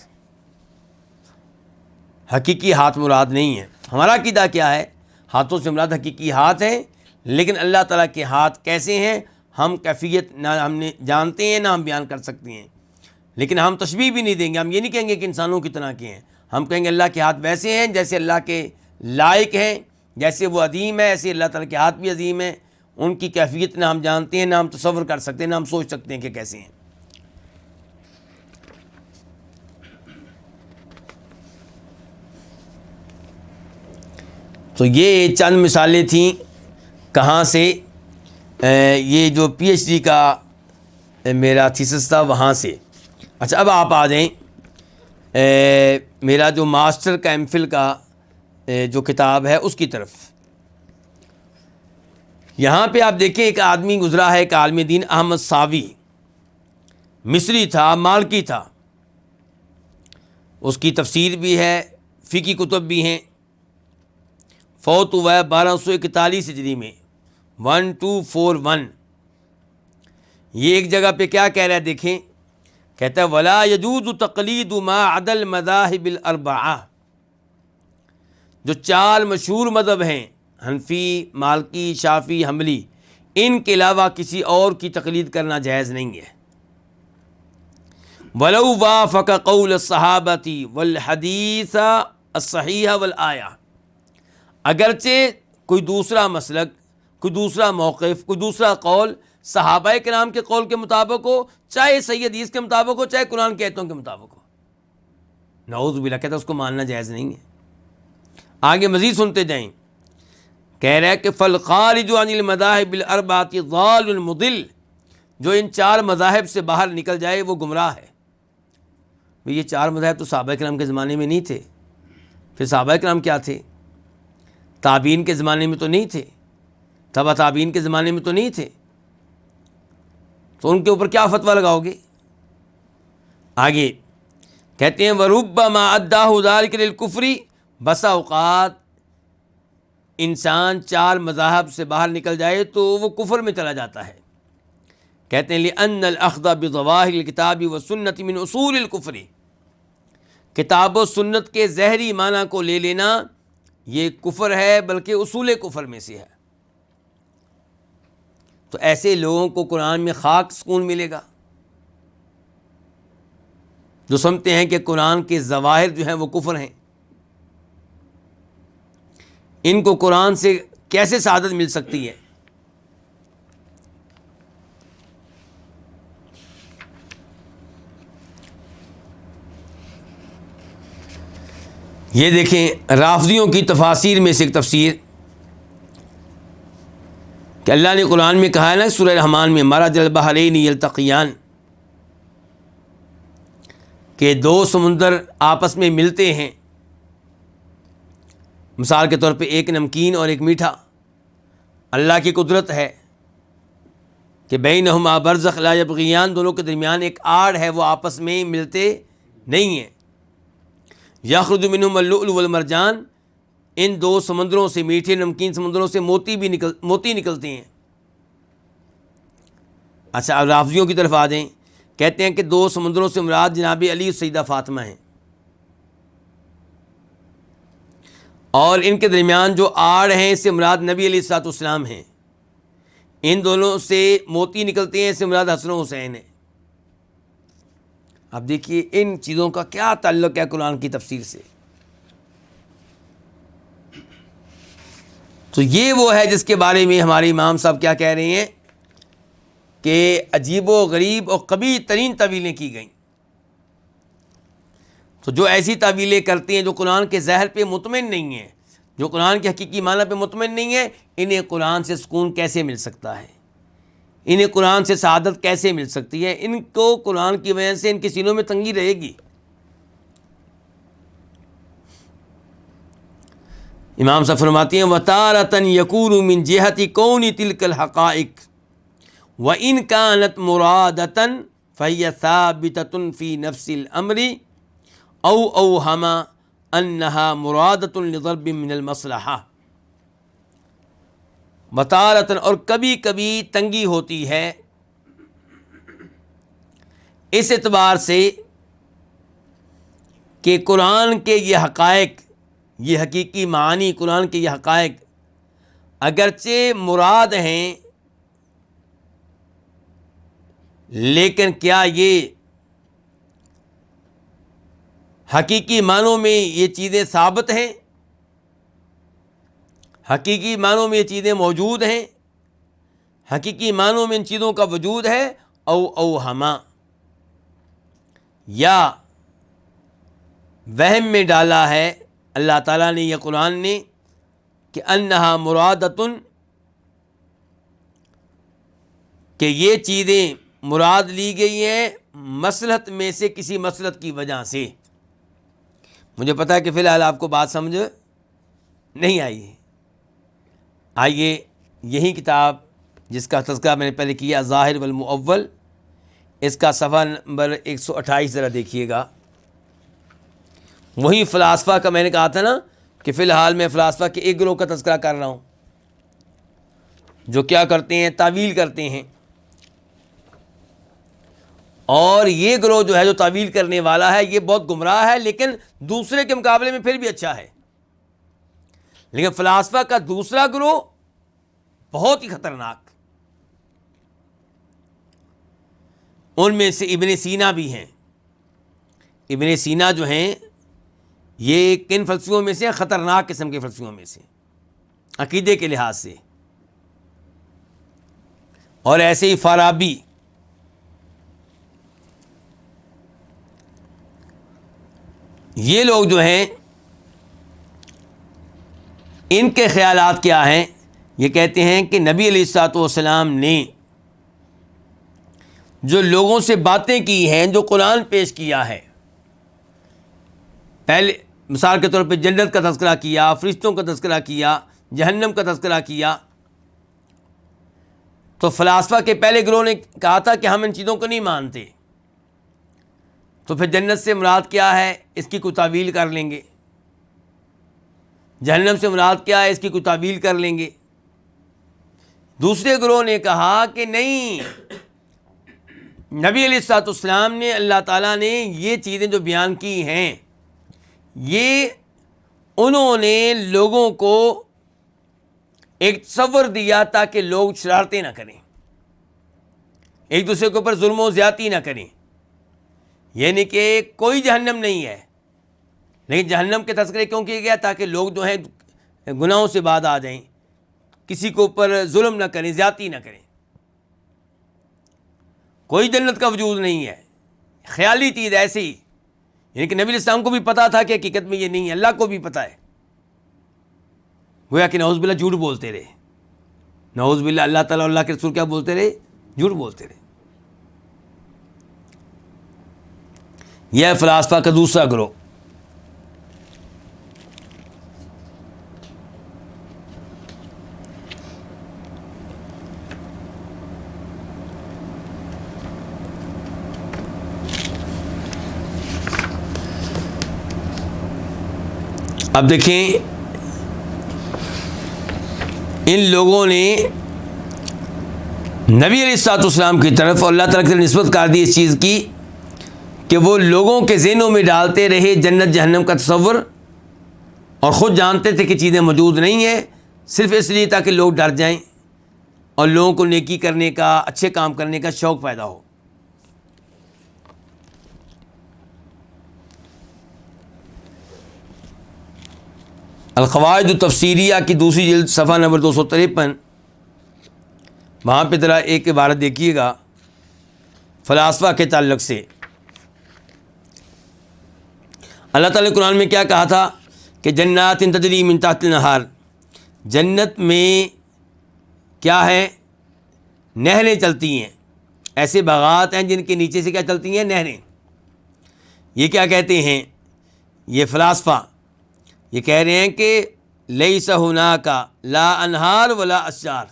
حقیقی ہاتھ مراد نہیں ہے۔ ہمارا عقیدہ کیا ہے؟ ہاتھوں سے مراد حقیقی ہاتھ ہیں، لیکن اللہ تعالیٰ کے ہاتھ کیسے ہیں ہم کیفیت نہ ہم نے جانتے ہیں، نہ ہم بیان کر سکتے ہیں، لیکن ہم تشبیہ بھی نہیں دیں گے۔ ہم یہ نہیں کہیں گے کہ انسانوں کی طرح کے ہیں، ہم کہیں گے اللہ کے ہاتھ ویسے ہیں جیسے اللہ کے لائق ہیں، جیسے وہ عظیم ہے ایسے اللہ تعالیٰ کے ہاتھ بھی عظیم ہیں۔ ان کی کیفیت نہ ہم جانتے ہیں، نہ ہم تصور کر سکتے ہیں، نہ ہم سوچ سکتے ہیں کہ کیسے ہیں۔ تو یہ چند مثالیں تھیں، کہاں سے؟ یہ جو پی ایچ ڈی کا میرا تھیسس تھا وہاں سے۔ اچھا اب آپ آ جائیں میرا جو ماسٹر کا ایم فل کا جو کتاب ہے اس کی طرف۔ یہاں پہ آپ دیکھیں ایک آدمی گزرا ہے، ایک عالم دین احمد ساوی، مصری تھا، مالکی تھا، اس کی تفسیر بھی ہے، فقہی کتب بھی ہیں، فوت ہوا ہے 1241 ہجری میں 1241۔ یہ ایک جگہ پہ کیا کہہ رہا ہے دیکھیں، کہتا ہے ولا یجوز تقلید ما عدا المذاہب الاربعہ، جو 4 مشہور مذہب ہیں حنفی، مالکی، شافعی، حنبلی، ان کے علاوہ کسی اور کی تقلید کرنا جائز نہیں ہے۔ وَلَوْ وَافَقَ قَوْلَ الصَّحَابَةِ وَالْحَدِيثَ الصَّحِيحَ وَالْآيَةَ، اگرچہ کوئی دوسرا مسلک، کوئی دوسرا موقف، کوئی دوسرا قول صحابہ کرام کے قول کے مطابق ہو، چاہے صحیح حدیث کے مطابق ہو، چاہے قرآن کے آیتوں کے مطابق ہو، نعوذ باللہ، کہتا ہے اس کو ماننا جائز نہیں ہے۔ آگے مزید سنتے جائیں، کہہ رہا ہے کہ فالخارج عن المذاہب الاربعۃ ضال مضل، جو ان چار مذاہب سے باہر نکل جائے وہ گمراہ ہے۔ یہ چار مذاہب تو صحابہ کرام کے زمانے میں نہیں تھے، پھر صحابہ کرام کیا تھے؟ تابعین کے زمانے میں تو نہیں تھے، تبع تابعین کے زمانے میں تو نہیں تھے، تو ان کے اوپر کیا فتویٰ لگاؤ گے؟ آگے کہتے ہیں وَرُبَّمَا أَدَّاهُ ذَلِكَ لِلْكُفْرِ، بسا اوقات انسان چار مذاہب سے باہر نکل جائے تو وہ کفر میں چلا جاتا ہے۔ کہتے ہیں لِأَنَّ الْأَخْذَ بِظَوَاهِرِ الْكِتَابِ وَالسُّنَّةِ مِنْ أُصُولِ الْكُفْرِ، کتاب و سنت کے ظاہری معنی کو لے لینا یہ کفر ہے، بلکہ اصول کفر میں سے ہے۔ تو ایسے لوگوں کو قرآن میں خاک سکون ملے گا جو سمجھتے ہیں کہ قرآن کے ظواہر جو ہیں وہ کفر ہیں۔ ان کو قرآن سے کیسے سعادت مل سکتی ہے؟ یہ دیکھیں رافضیوں کی تفاسیر میں سے ایک تفسیر کہ اللہ نے قرآن میں کہا ہے نا سورہ رحمان میں مرج البحرین یلتقیان، کہ دو سمندر آپس میں ملتے ہیں، مثال کے طور پہ ایک نمکین اور ایک میٹھا۔ اللہ کی قدرت ہے کہ بینہما برزخ لا یبغیان، دونوں کے درمیان ایک آڑ ہے، وہ آپس میں ملتے نہیں ہیں۔ یخرج منہما اللؤلؤ والمرجان، ان دو سمندروں سے، میٹھے نمکین سمندروں سے موتی نکلتے ہیں۔ اچھا اب رافضیوں کی طرف آ جائیں، کہتے ہیں کہ دو سمندروں سے مراد جناب علی اور سیدہ فاطمہ ہیں، اور ان کے درمیان جو آڑ ہیں اس سے مراد نبی علیہ الصلوۃ والسلام ہیں۔ ان دونوں سے موتی نکلتے ہیں، اس سے مراد حسن و حسین ہیں۔ اب دیکھیے ان چیزوں کا کیا تعلق ہے قرآن کی تفسیر سے۔ تو یہ وہ ہے جس کے بارے میں ہمارے امام صاحب کیا کہہ رہے ہیں کہ عجیب و غریب اور قبیح ترین تعویلیں کی گئیں۔ تو جو ایسی تعویلیں کرتے ہیں جو قرآن کے ظاہر پہ مطمئن نہیں ہیں، جو قرآن کے حقیقی معنی پہ مطمئن نہیں ہے، انہیں قرآن سے سکون کیسے مل سکتا ہے؟ انہیں قرآن سے سعادت کیسے مل سکتی ہے؟ ان کو قرآن کی وجہ سے ان کے سینوں میں تنگی رہے گی۔ امام صاحب فرماتے ہیں وَتَارَةً يَكُونُ مِنْ جِهَةِ كَوْنِ تِلْكَ الْحَقَائِقِ وَإِنْ كَانَتْ مُرَادَةً فَهِيَ ثَابِتَةٌ فِي نَفْسِ الْأَمْرِ أَوْ أَوْهَمَ أَنَّهَا مُرَادَةٌ لِضَرْبٍ مِنَ الْمَصْلَحَةِ۔ وَتَارَةً، اور کبھی کبھی تنگی ہوتی ہے اس اعتبار سے کہ قرآن کے یہ حقائق، یہ حقیقی معانی، قرآن کے یہ حقائق اگرچہ مراد ہیں، لیکن کیا یہ حقیقی معنوں میں یہ چیزیں ثابت ہیں؟ حقیقی معنوں میں یہ چیزیں موجود ہیں؟ حقیقی معنوں میں ان چیزوں کا وجود ہے؟ اوہما، یا وہم میں ڈالا ہے اللہ تعالیٰ نے، یہ قرآن نے، کہ انہا مرادتن، کہ یہ چیزیں مراد لی گئی ہیں مصلحت میں سے کسی مصلحت کی وجہ سے۔ مجھے پتہ ہے کہ فی الحال آپ کو بات سمجھ نہیں آئی ہے۔ آئیے یہی کتاب جس کا تذکرہ میں نے پہلے کیا ظاہر والمؤول، اس کا صفحہ نمبر 128 ذرا دیکھیے گا۔ وہی فلاسفہ کا میں نے کہا تھا نا کہ فی الحال میں فلاسفہ کے ایک گروہ کا تذکرہ کر رہا ہوں جو کیا کرتے ہیں، تعویل کرتے ہیں، اور یہ گروہ جو ہے جو تعویل کرنے والا ہے یہ بہت گمراہ ہے، لیکن دوسرے کے مقابلے میں پھر بھی اچھا ہے۔ لیکن فلاسفہ کا دوسرا گروہ بہت ہی خطرناک، ان میں سے ابن سینا بھی ہیں۔ ابن سینا جو ہیں یہ کن فلسفیوں میں سے؟ خطرناک قسم کے فلسفیوں میں سے، عقیدے کے لحاظ سے۔ اور ایسے ہی فارابی، یہ لوگ جو ہیں ان کے خیالات کیا ہیں؟ یہ کہتے ہیں کہ نبی علیہ الصلوۃ والسلام نے جو لوگوں سے باتیں کی ہیں، جو قرآن پیش کیا ہے، پہلے مثال کے طور پہ جنت کا تذکرہ کیا، فرشتوں کا تذکرہ کیا، جہنم کا تذکرہ کیا، تو فلاسفہ کے پہلے گروہ نے کہا تھا کہ ہم ان چیزوں کو نہیں مانتے، تو پھر جنت سے مراد کیا ہے اس کی کوئی تعویل کر لیں گے، جہنم سے مراد کیا ہے اس کی کوئی تعویل کر لیں گے۔ دوسرے گروہ نے کہا کہ نہیں، نبی علیہ الصلوۃ والسلام نے، اللہ تعالیٰ نے یہ چیزیں جو بیان کی ہیں، یہ انہوں نے لوگوں کو ایک تصور دیا تاکہ لوگ شرارتیں نہ کریں، ایک دوسرے کے اوپر ظلم و زیادتی نہ کریں، یعنی کہ کوئی جہنم نہیں ہے، لیکن جہنم کے تذکرے کیوں کیا گیا؟ تاکہ لوگ جو ہیں گناہوں سے بعد آ جائیں، کسی کے اوپر ظلم نہ کریں، زیادتی نہ کریں۔ کوئی جنت کا وجود نہیں ہے، خیالی چیز ایسے ہی، یعنی کہ نبی علیہ السلام کو بھی پتا تھا کہ حقیقت میں یہ نہیں ہے، اللہ کو بھی پتا ہے، گویا کہ نعوذ باللہ جھوٹ بولتے رہے، نعوذ باللہ اللہ تعالیٰ اور اللہ کے رسول کیا بولتے رہے؟ جھوٹ بولتے رہے۔ یہ ہے فلاسفہ کا دوسرا گروہ۔ اب دیکھیں، ان لوگوں نے نبی علیہ الصلوۃ والسلام کی طرف اور اللہ تعالیٰ کی طرف نسبت کر دی اس چیز کی کہ وہ لوگوں کے ذہنوں میں ڈالتے رہے جنت جہنم کا تصور، اور خود جانتے تھے کہ چیزیں موجود نہیں ہیں، صرف اس لیے تاکہ لوگ ڈر جائیں اور لوگوں کو نیکی کرنے کا، اچھے کام کرنے کا شوق پیدا ہو۔ القواعد التفسیریہ کی دوسری جلد صفحہ نمبر 253، وہاں پہ ذرا ایک عبارت دیکھیے گا فلاسفہ کے تعلق سے۔ اللہ تعالیٰ نے قرآن میں کیا کہا تھا کہ جنات تجری من تحت الانہار، جنت میں کیا ہے؟ نہریں چلتی ہیں، ایسے باغات ہیں جن کے نیچے سے کیا چلتی ہیں؟ نہریں۔ یہ کیا کہتے ہیں؟ یہ فلاسفہ یہ کہہ رہے ہیں کہ لیس ہناک لا انہار ولا اشجار،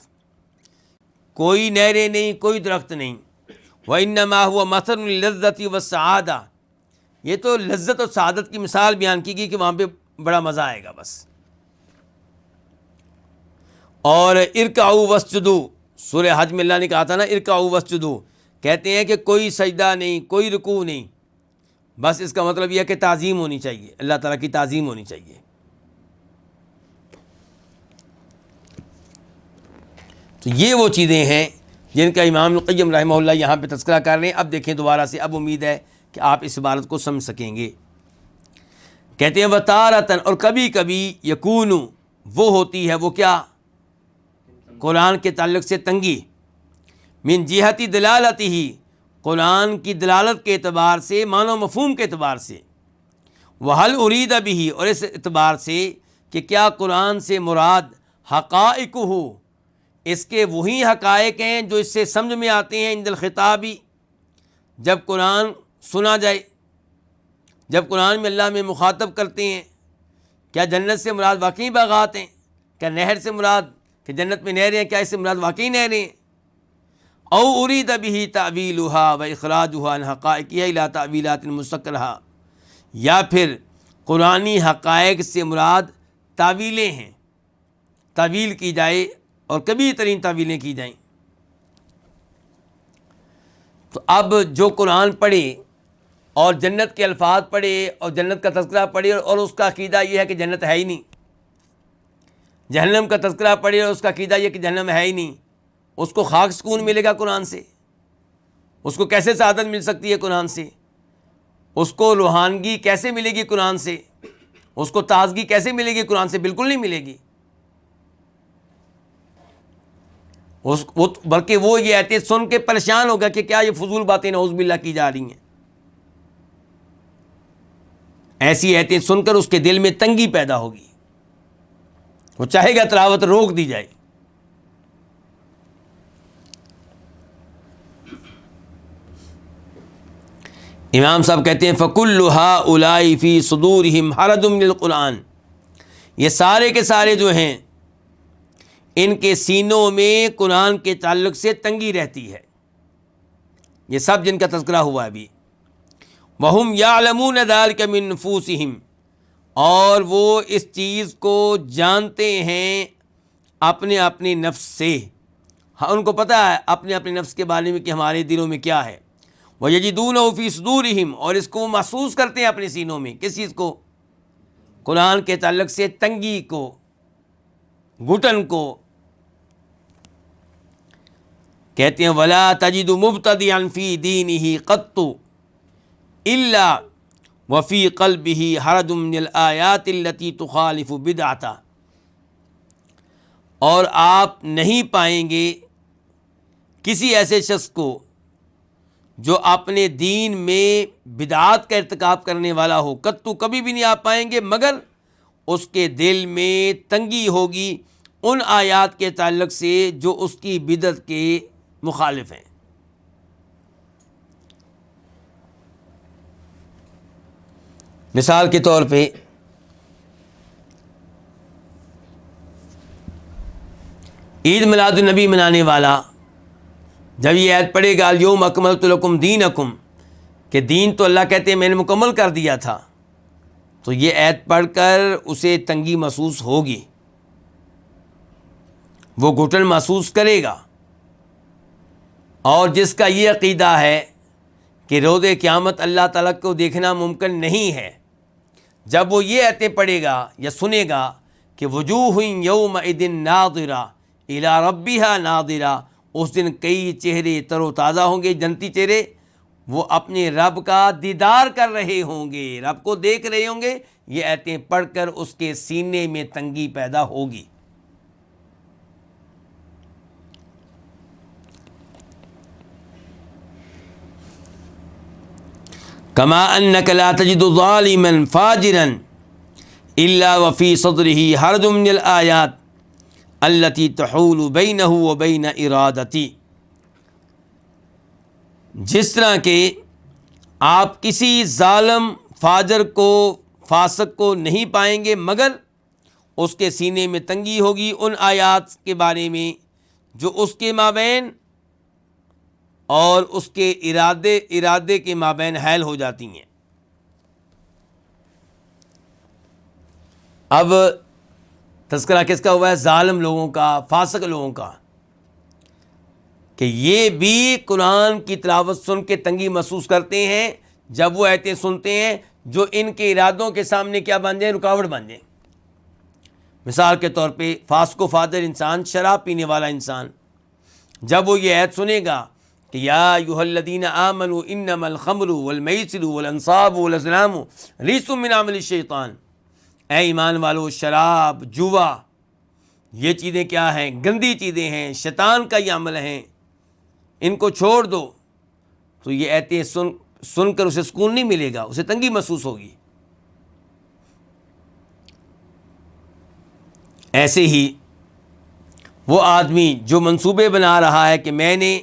کوئی نہریں نہیں، کوئی درخت نہیں، وانما هو مثل اللذۃ والسعادہ، یہ تو لذت اور سعادت کی مثال بیان کی گئی کہ وہاں پہ بڑا مزہ آئے گا بس۔ اور ارکعوا واسجدوا، سورہ حج میں اللہ نے کہا تھا نا ارکعوا واسجدوا، کہتے ہیں کہ کوئی سجدہ نہیں، کوئی رکوع نہیں، بس اس کا مطلب یہ ہے کہ تعظیم ہونی چاہیے، اللہ تعالیٰ کی تعظیم ہونی چاہیے۔ تو یہ وہ چیزیں ہیں جن کا امام القیم رحمہ اللہ یہاں پہ تذکرہ کر رہے ہیں۔ اب دیکھیں دوبارہ سے، اب امید ہے کہ آپ اس عبارت کو سمجھ سکیں گے۔ کہتے ہیں وَتَارَةً، اور کبھی کبھی یکون، وہ ہوتی ہے، وہ کیا؟ قرآن کے تعلق سے تنگی، من جہتی دلالتہ، قرآن کی دلالت کے اعتبار سے، معنی و مفہوم کے اعتبار سے، وَهَلْ أُرِيدَ بِهِ، اور اس اعتبار سے کہ کیا قرآن سے مراد حقائقہ، اس کے وہی حقائق ہیں جو اس سے سمجھ میں آتے ہیں عند الخطابی، جب قرآن سنا جائے، جب قرآن میں اللہ میں مخاطب کرتے ہیں۔ کیا جنت سے مراد واقعی باغات ہیں؟ کیا نہر سے مراد کہ جنت میں نہریں ہیں، کیا اس سے مراد واقعی نہریں ہیں؟ او ارید به تعویلها واخراجها عن حقائقها الى تعویلات مستقلہ، یا پھر قرآنی حقائق سے مراد تعویلیں ہیں، تعویل کی جائے اور کبھی ترین تعویلیں کی جائیں۔ تو اب جو قرآن پڑھے اور جنت کے الفاظ پڑھے اور جنت کا تذکرہ پڑھے اور اس کا عقیدہ یہ ہے کہ جنت ہے ہی نہیں، جہنم کا تذکرہ پڑھے اور اس کا عقیدہ یہ کہ جہنم ہے ہی نہیں، اس کو خاک سکون ملے گا قرآن سے؟ اس کو کیسے سعادت مل سکتی ہے قرآن سے؟ اس کو روحانگی کیسے ملے گی قرآن سے؟ اس کو تازگی کیسے ملے گی قرآن سے؟ بالکل نہیں ملے گی۔ بلکہ وہ یہ آیتیں سن کے پریشان ہوگا کہ کیا یہ فضول باتیں نعوذ باللہ کی جا رہی ہیں۔ ایسی آیتیں سن کر اس کے دل میں تنگی پیدا ہوگی، وہ چاہے گا تلاوت روک دی جائے۔ امام صاحب کہتے ہیں فَكُلُّ هَٰؤُلَاءِ فِي صُدُورِهِمْ حَرَجٌ لِلْقُرْآنِ، یہ سارے کے سارے جو ہیں ان کے سینوں میں قرآن کے تعلق سے تنگی رہتی ہے، یہ سب جن کا تذکرہ ہوا ابھی۔ وَهُمْ يَعْلَمُونَ ذَلِكَ مِن نُفُوسِهِمْ، اور وہ اس چیز کو جانتے ہیں اپنے اپنے نفس سے، ان کو پتہ ہے اپنے اپنے نفس کے بارے میں کہ ہمارے دلوں میں کیا ہے۔ وَيَجِدُونَهُ فِي صُدُورِهِمْ، اور اس کو وہ محسوس کرتے ہیں اپنے سینوں میں، کس چیز کو؟ قرآن کے تعلق سے تنگی کو، گھٹن کو۔ کہتے ہیں وَلَا تَجِدُ مُبْتَدِعًا فِي دِينِهِ قَطُّ إِلَّا وَفِي قَلْبِهِ حَرَجٌ مِّنَ الْآيَاتِ الَّتِي تُخَالِفُ بِدْعَتَهُ، اور آپ نہیں پائیں گے کسی ایسے شخص کو جو اپنے دین میں بدعات کا ارتکاب کرنے والا ہو، قطو کبھی بھی نہیں آپ پائیں گے، مگر اس کے دل میں تنگی ہوگی ان آیات کے تعلق سے جو اس کی بدعت کے مخالف ہیں۔ مثال کے طور پہ عید میلاد النبی منانے والا جب یہ آیت پڑھے گا الیوم اکملت لکم دینکم، کہ دین تو اللہ کہتے ہیں میں نے مکمل کر دیا تھا، تو یہ آیت پڑھ کر اسے تنگی محسوس ہوگی، وہ گھٹن محسوس کرے گا۔ اور جس کا یہ عقیدہ ہے کہ روز قیامت اللہ تعالیٰ کو دیکھنا ممکن نہیں ہے، جب وہ یہ آیتیں پڑھے گا یا سنے گا کہ وجوہ یومئذ ناظرہ الی ربہا ناظرہ، اس دن کئی چہرے تر و تازہ ہوں گے، جنتی چہرے، وہ اپنے رب کا دیدار کر رہے ہوں گے، رب کو دیکھ رہے ہوں گے۔ یہ آیتیں پڑھ کر اس کے سینے میں تنگی پیدا ہوگی۔ کما انک لا تجد ظالما فاجرا الا وفی صدرہ حرج من الآیات التي تحول بینہ وبین ارادتی، جس طرح کہ آپ کسی ظالم فاجر کو، فاسق کو نہیں پائیں گے مگر اس کے سینے میں تنگی ہوگی ان آیات کے بارے میں جو اس کے مابین اور اس کے ارادے کے مابین حائل ہو جاتی ہیں۔ اب تذکرہ کس کا ہوا ہے؟ ظالم لوگوں کا، فاسق لوگوں کا، کہ یہ بھی قرآن کی تلاوت سن کے تنگی محسوس کرتے ہیں جب وہ آیتیں سنتے ہیں جو ان کے ارادوں کے سامنے کیا بن جائیں؟ رکاوٹ بن جائیں۔ مثال کے طور پہ فاسق و فاجر انسان، شراب پینے والا انسان، جب وہ یہ آیت سنے گا کہ یا ایھا الذین آمنوا انما الخمر والمیسر والانصاب والازلام رجس من عمل الشیطان، اے ایمان والو شراب، جوا، یہ چیزیں کیا ہیں؟ گندی چیزیں ہیں، شیطان کا یہ عمل ہیں، ان کو چھوڑ دو۔ تو یہ آیتیں سن کر اسے سکون نہیں ملے گا، اسے تنگی محسوس ہوگی۔ ایسے ہی وہ آدمی جو منصوبے بنا رہا ہے کہ میں نے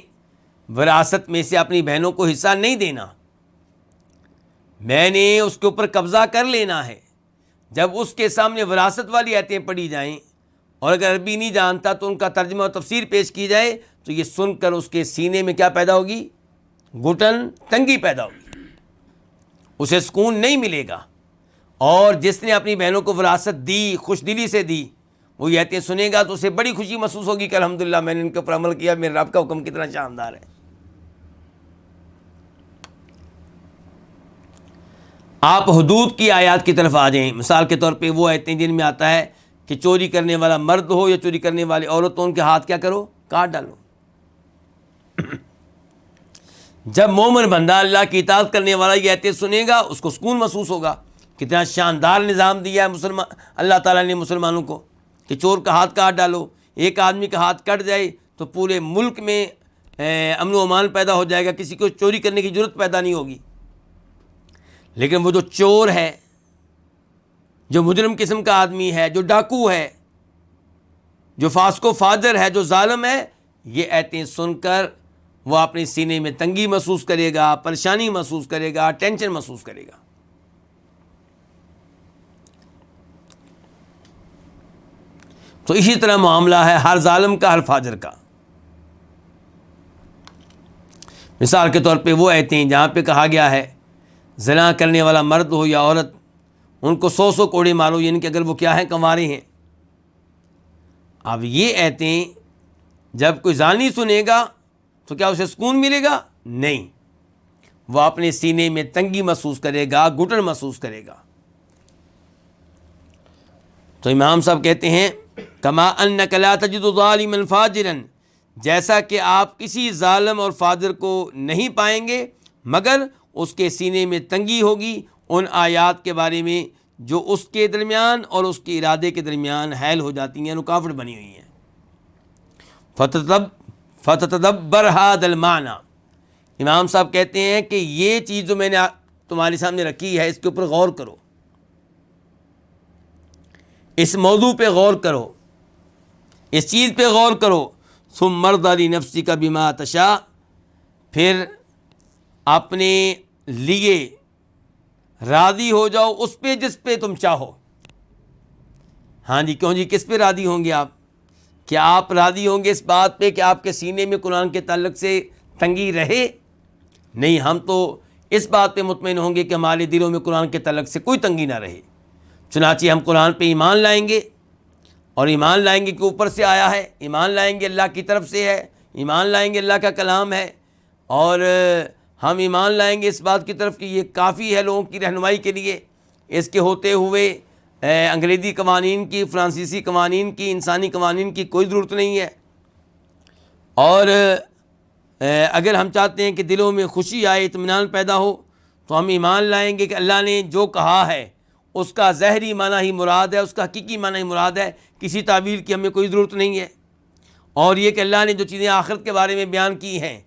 وراثت میں سے اپنی بہنوں کو حصہ نہیں دینا، میں نے اس کے اوپر قبضہ کر لینا ہے، جب اس کے سامنے وراثت والی آیتیں پڑھی جائیں اور اگر عربی نہیں جانتا تو ان کا ترجمہ اور تفسیر پیش کی جائے تو یہ سن کر اس کے سینے میں کیا پیدا ہوگی؟ گھٹن، تنگی پیدا ہوگی، اسے سکون نہیں ملے گا۔ اور جس نے اپنی بہنوں کو وراثت دی، خوش دلی سے دی، وہ یہ آیتیں سنے گا تو اسے بڑی خوشی محسوس ہوگی کہ الحمدللہ میں نے ان کے اوپر عمل کیا، میرے رب کا حکم کتنا شاندار ہے۔ آپ حدود کی آیات کی طرف آ جائیں۔ مثال کے طور پہ وہ آیتیں جن میں آتا ہے کہ چوری کرنے والا مرد ہو یا چوری کرنے والی عورت ہو، ان کے ہاتھ کیا کرو؟ کاٹ ڈالو۔ جب مومن بندہ اللہ کی اطاعت کرنے والا یہ آیتیں سنے گا اس کو سکون محسوس ہوگا۔ کتنا شاندار نظام دیا ہے اللہ تعالیٰ نے مسلمانوں کو کہ چور کا ہاتھ کاٹ ڈالو۔ ایک آدمی کا ہاتھ کٹ جائے تو پورے ملک میں امن و امان پیدا ہو جائے گا، کسی کو چوری کرنے کی ضرورت پیدا نہیں ہوگی۔ لیکن وہ جو چور ہے، جو مجرم قسم کا آدمی ہے، جو ڈاکو ہے، جو فاسق و فاجر ہے، جو ظالم ہے، یہ آیتیں سن کر وہ اپنے سینے میں تنگی محسوس کرے گا، پریشانی محسوس کرے گا، ٹینشن محسوس کرے گا۔ تو اسی طرح معاملہ ہے ہر ظالم کا، ہر فاجر کا۔ مثال کے طور پہ وہ آیتیں جہاں پہ کہا گیا ہے زنا کرنے والا مرد ہو یا عورت، ان کو 100 کوڑے مارو، یعنی کہ اگر وہ کیا ہیں؟ کنوارے ہیں۔ اب یہ آیتیں جب کوئی زانی سنے گا تو کیا اسے سکون ملے گا؟ نہیں، وہ اپنے سینے میں تنگی محسوس کرے گا، گھٹن محسوس کرے گا۔ تو امام صاحب کہتے ہیں کما انک لا تجد ظالما فاجرا، جیسا کہ آپ کسی ظالم اور فاجر کو نہیں پائیں گے مگر اس کے سینے میں تنگی ہوگی ان آیات کے بارے میں جو اس کے درمیان اور اس کے ارادے کے درمیان حائل ہو جاتی ہیں، رکاوٹ بنی ہوئی ہیں۔ فتتدبر هذا المعنی، امام صاحب کہتے ہیں کہ یہ چیز جو میں نے تمہارے سامنے رکھی ہے اس کے اوپر غور کرو، اس موضوع پہ غور کرو، اس چیز پہ غور کرو۔ ثم مرضى لنفسك بما تشاء، پھر اپنے لیے راضی ہو جاؤ اس پہ جس پہ تم چاہو۔ ہاں جی، کیوں جی؟ کس پہ راضی ہوں گے آپ؟ کیا آپ راضی ہوں گے اس بات پہ کہ آپ کے سینے میں قرآن کے تعلق سے تنگی رہے؟ نہیں، ہم تو اس بات پہ مطمئن ہوں گے کہ ہمارے دلوں میں قرآن کے تعلق سے کوئی تنگی نہ رہے۔ چنانچہ ہم قرآن پہ ایمان لائیں گے، اور ایمان لائیں گے کہ اوپر سے آیا ہے، ایمان لائیں گے اللہ کی طرف سے ہے، ایمان لائیں گے اللہ کا کلام ہے، اور ہم ایمان لائیں گے اس بات کی طرف کہ یہ کافی ہے لوگوں کی رہنمائی کے لیے۔ اس کے ہوتے ہوئے انگریزی قوانین کی، فرانسیسی قوانین کی، انسانی قوانین کی کوئی ضرورت نہیں ہے۔ اور اگر ہم چاہتے ہیں کہ دلوں میں خوشی آئے، اطمینان پیدا ہو، تو ہم ایمان لائیں گے کہ اللہ نے جو کہا ہے اس کا ظاہری معنی ہی مراد ہے، اس کا حقیقی معنی ہی مراد ہے، کسی تعبیر کی ہمیں کوئی ضرورت نہیں ہے۔ اور یہ کہ اللہ نے جو چیزیں آخرت کے بارے میں بیان کی ہیں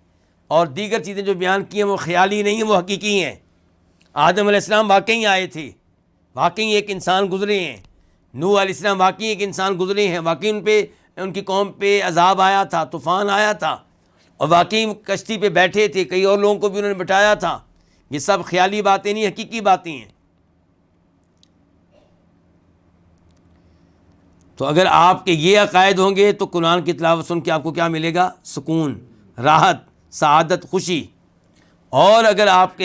اور دیگر چیزیں جو بیان کی ہیں وہ خیالی نہیں ہیں، وہ حقیقی ہیں۔ آدم علیہ السلام واقعی آئے تھے، واقعی ایک انسان گزرے ہیں، نوح علیہ السلام واقعی ایک انسان گزرے ہیں، واقعی ان کی قوم پہ عذاب آیا تھا، طوفان آیا تھا، اور واقعی کشتی پہ بیٹھے تھے، کئی اور لوگوں کو بھی انہوں نے بٹھایا تھا۔ یہ سب خیالی باتیں نہیں، حقیقی باتیں ہیں۔ تو اگر آپ کے یہ عقائد ہوں گے تو قرآن کی تلاوت سن کے آپ کو کیا ملے گا؟ سکون، راحت، سعادت، خوشی۔ اور اگر آپ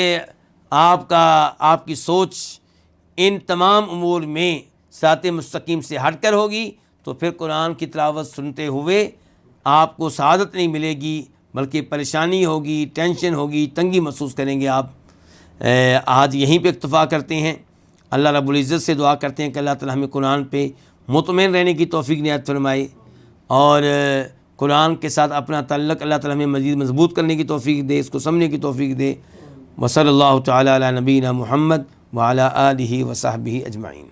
کی سوچ ان تمام امور میں صراط مستقیم سے ہٹ کر ہوگی تو پھر قرآن کی تلاوت سنتے ہوئے آپ کو سعادت نہیں ملے گی، بلکہ پریشانی ہوگی، ٹینشن ہوگی، تنگی محسوس کریں گے آپ۔ آج یہیں پہ اکتفا کرتے ہیں۔ اللہ رب العزت سے دعا کرتے ہیں کہ اللہ تعالیٰ ہمیں قرآن پہ مطمئن رہنے کی توفیق عنایت فرمائے، اور قرآن کے ساتھ اپنا تعلق اللہ تعالیٰ ہمیں مزید مضبوط کرنے کی توفیق دے، اس کو سمجھنے کی توفیق دے۔ وصلی اللہ تعالیٰ علی نبینا محمد وعلی آلہ وصحبہ اجمعین۔